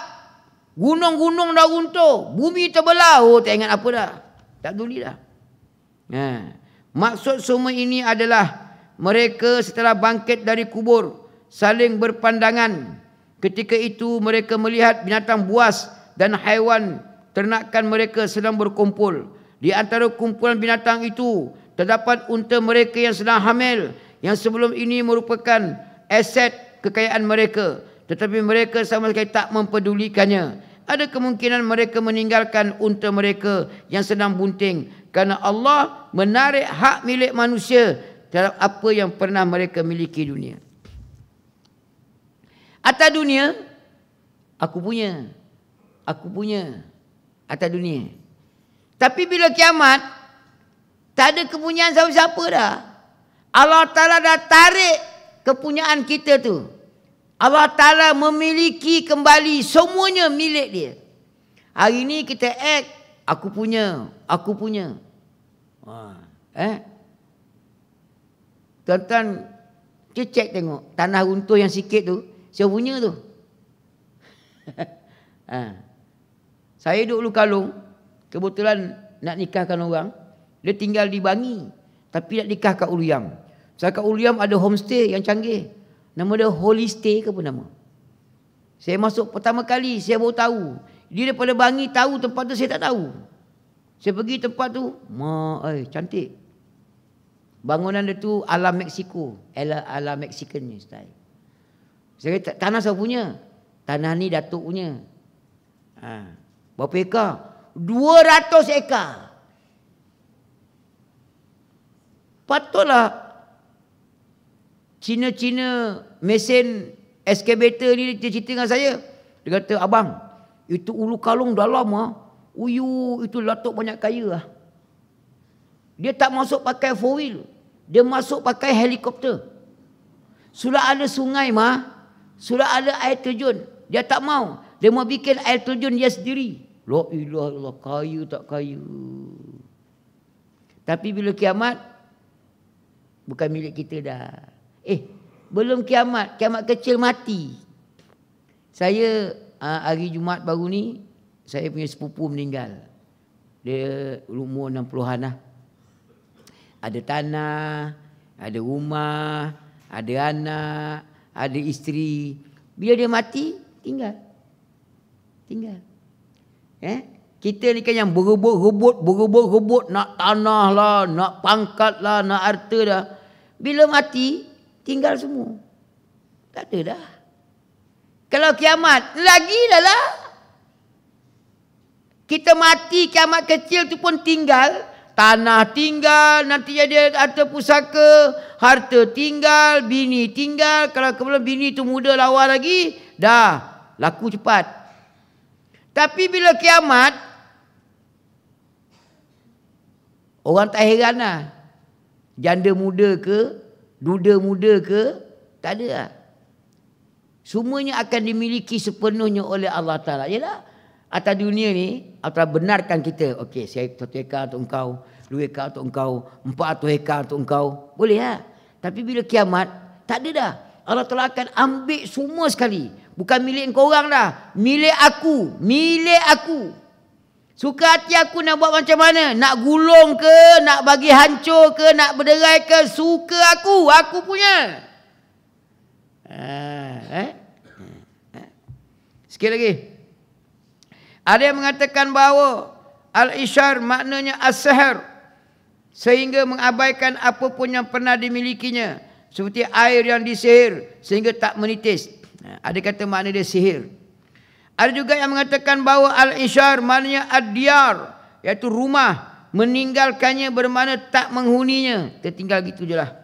gunung-gunung dah runtuh, bumi terbelah. Tak ingat apa dah. Tak peduli dah. Maksud semua ini adalah mereka setelah bangkit dari kubur saling berpandangan. Ketika itu mereka melihat binatang buas dan haiwan ternakan mereka sedang berkumpul. Di antara kumpulan binatang itu terdapat unta mereka yang sedang hamil, yang sebelum ini merupakan aset kekayaan mereka, tetapi mereka sama sekali tak mempedulikannya. Ada kemungkinan mereka meninggalkan unta mereka yang sedang bunting kerana Allah menarik hak milik manusia terhadap apa yang pernah mereka miliki dunia. Atas dunia, aku punya. Atas dunia. Tapi bila kiamat, tak ada kepunyaan siapa-siapa dah. Allah Ta'ala dah tarik kepunyaan kita tu. Allah Ta'ala memiliki kembali semuanya milik dia. Hari ni kita act, aku punya. Tuan-tuan, cek tengok tanah runtuh yang sikit tu, siapa punya tu? Saya duduk Ulu Kalung, kebetulan nak nikahkan orang. Dia tinggal di Bangi, tapi nak nikah kat Uluyam. Saya kat Uluyam ada homestay yang canggih. Nama dia Holy Stay ke apa nama? Saya masuk pertama kali, saya baru tahu. Dia daripada Bangi tahu tempat tu, saya tak tahu. Saya pergi tempat tu, cantik. Bangunan dia tu ala Mexico, ala Mexican ni style. Saya kata, tanah siapa punya? Tanah ni Datuk punya. Berapa ekar? 200 ekar. Patutlah Cina-Cina mesin excavator ni dia cerita dengan saya. Dia kata, abang, itu Ulu Kalung dalam itu Datuk banyak kaya . Dia tak masuk pakai 4-wheel. Dia masuk pakai helikopter. Sudah ada sungai sudah ada air terjun. Dia tak mau. Dia mau bikin air terjun dia sendiri. La ilaha illallah, kaya tak kaya. Tapi bila kiamat, bukan milik kita dah. Belum kiamat, kiamat kecil mati. Saya hari Jumaat baru ni, saya punya sepupu meninggal. Dia umur 60-an lah. Ada tanah, ada rumah, ada anak, ada isteri. Bila dia mati, tinggal. Kita ni kan yang berebut, nak tanah lah, nak pangkat lah, nak harta dah. Bila mati, tinggal semua. Tak ada dah. Kalau kiamat, lagi dah lah. Kita mati, kiamat kecil tu pun tinggal. Tanah tinggal, nanti jadi harta pusaka, harta tinggal, bini tinggal. Kalau kebetulan bini tu muda lawa lagi, dah laku cepat. Tapi bila kiamat, orang tak heran lah. Janda muda ke, duda muda ke, tak ada lah. Semuanya akan dimiliki sepenuhnya oleh Allah Ta'ala. Yalah, atas dunia ni, Allah Ta'ala benarkan kita. Okey, saya 1 hektar untuk engkau, 2 hektar untuk engkau, 400 hektar untuk engkau. Boleh lah. Tapi bila kiamat, tak ada dah. Allah Ta'ala akan ambil semua sekali. Bukan milik engkau orang dah. Milik aku. Milik aku. Suka hati aku nak buat macam mana? Nak gulung ke? Nak bagi hancur ke? Nak berderai ke? Suka aku. Aku punya. Sikit lagi. Ada yang mengatakan bahawa al-isyar maknanya as-sihir. Sehingga mengabaikan apa pun yang pernah dimilikinya. Seperti air yang disihir sehingga tak menitis. Ada kata makna dia sihir. Ada juga yang mengatakan bahawa al-isyar maknanya ad-diyar, iaitu rumah, meninggalkannya bermakna tak menghuninya, tertinggal gitu je lah.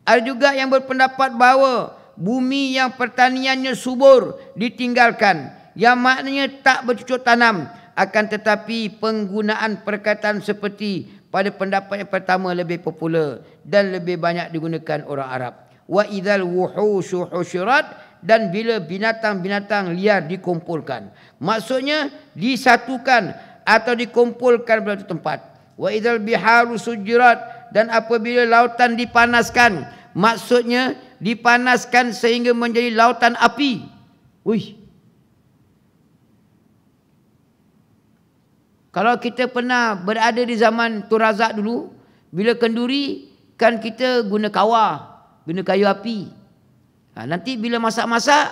Ada juga yang berpendapat bahawa bumi yang pertaniannya subur ditinggalkan, yang maknanya tak bercucuk tanam, akan tetapi penggunaan perkataan seperti pada pendapat yang pertama lebih popular dan lebih banyak digunakan orang Arab. Wa idzal wuhushu husyirat, dan bila binatang-binatang liar dikumpulkan. Maksudnya disatukan atau dikumpulkan pada satu tempat. Wa idzal biharu sujirat, dan apabila lautan dipanaskan. Maksudnya dipanaskan sehingga menjadi lautan api. Wih. Kalau kita pernah berada di zaman Tun Razak dulu, bila kenduri kan kita guna kawah, guna kayu api. Nanti bila masak-masak,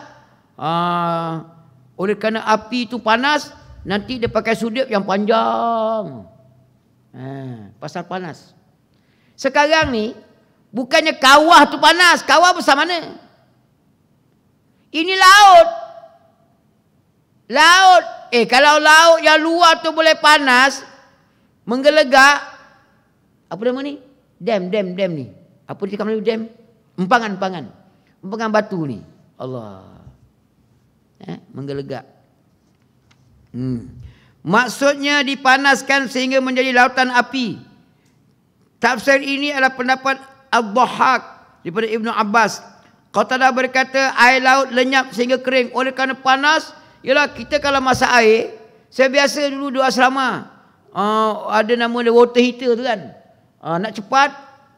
oleh kerana api itu panas, nanti dia pakai sudip yang panjang. Pasal panas. Sekarang ni, bukannya kawah tu panas. Kawah besar mana? Ini laut. Laut. Kalau laut yang luar tu boleh panas, menggelegak, apa nama ni? Dam ni. Apa dia kata dam? Empangan batu ni. Allah. Menggelegak. Maksudnya dipanaskan sehingga menjadi lautan api. Tafsir ini adalah pendapat Ad-Dhahhak daripada Ibnu Abbas. Qatadah berkata air laut lenyap sehingga kering oleh kerana panas. Yalah, kita kalau masak air, saya biasa dulu duduk asrama. Ada nama dia water heater tu kan. Nak cepat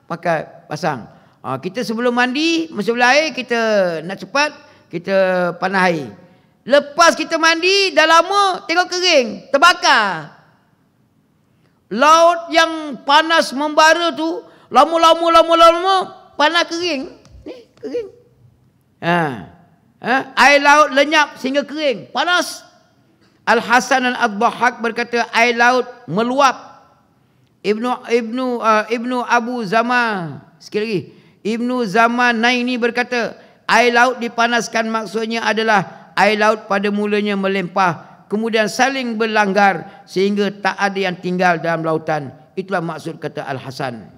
pakai pasang. Kita sebelum mandi, masa belah air, kita nak cepat, kita panah air. Lepas kita mandi, dah lama, tengok kering, terbakar. Laut yang panas membara tu, lama-lama, panas kering. Ni, kering. Air laut lenyap sehingga kering, panas. Al-Hasan dan Ad-Dhahhak berkata, air laut meluap. Ibnu Abu Zama, sekali lagi. Ibnu Zamanaini berkata, air laut dipanaskan maksudnya adalah air laut pada mulanya melempah, kemudian saling berlanggar sehingga tak ada yang tinggal dalam lautan. Itulah maksud kata Al-Hasan.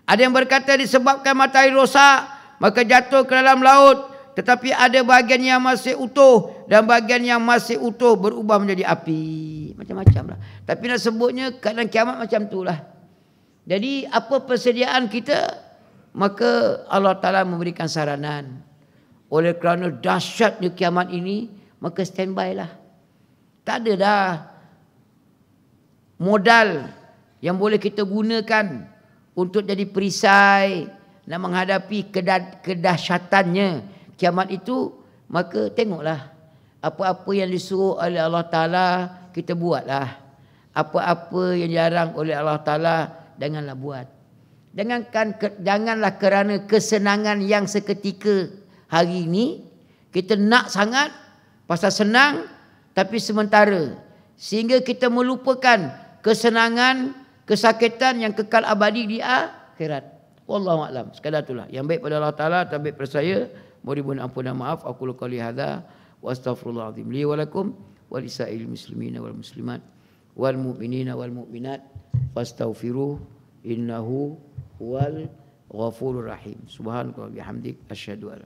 Ada yang berkata disebabkan matahari rosak, maka jatuh ke dalam laut. Tetapi ada bahagian yang masih utuh dan bahagian yang masih utuh berubah menjadi api. Macam-macam lah. Tapi nak sebutnya keadaan kiamat macam tu lah. Jadi apa persediaan kita? Maka Allah Ta'ala memberikan saranan. Oleh kerana dahsyatnya kiamat ini, maka standby lah. Tak ada dah modal yang boleh kita gunakan untuk jadi perisai nak menghadapi kedahsyatannya kiamat itu. Maka tengoklah apa-apa yang disuruh oleh Allah Ta'ala, kita buatlah. Apa-apa yang dilarang oleh Allah Ta'ala, janganlah buat. Janganlah kerana kesenangan yang seketika hari ini, kita nak sangat pasal senang, tapi sementara, sehingga kita melupakan kesenangan, kesakitan yang kekal abadi di akhirat. Wallahu a'lam. Sekadar itulah yang baik pada Allah Ta'ala, tak baik pada saya. Mohon ampun dan maaf. Aku qouli hadza wa astaghfirullahalazim li wa lakum wa lisa'il muslimina wal muslimat wal mu'minina wal mu'minat fastaghfiruh innahu huwal ghafurur rahim. Subhanallah bihamdik asyhadu an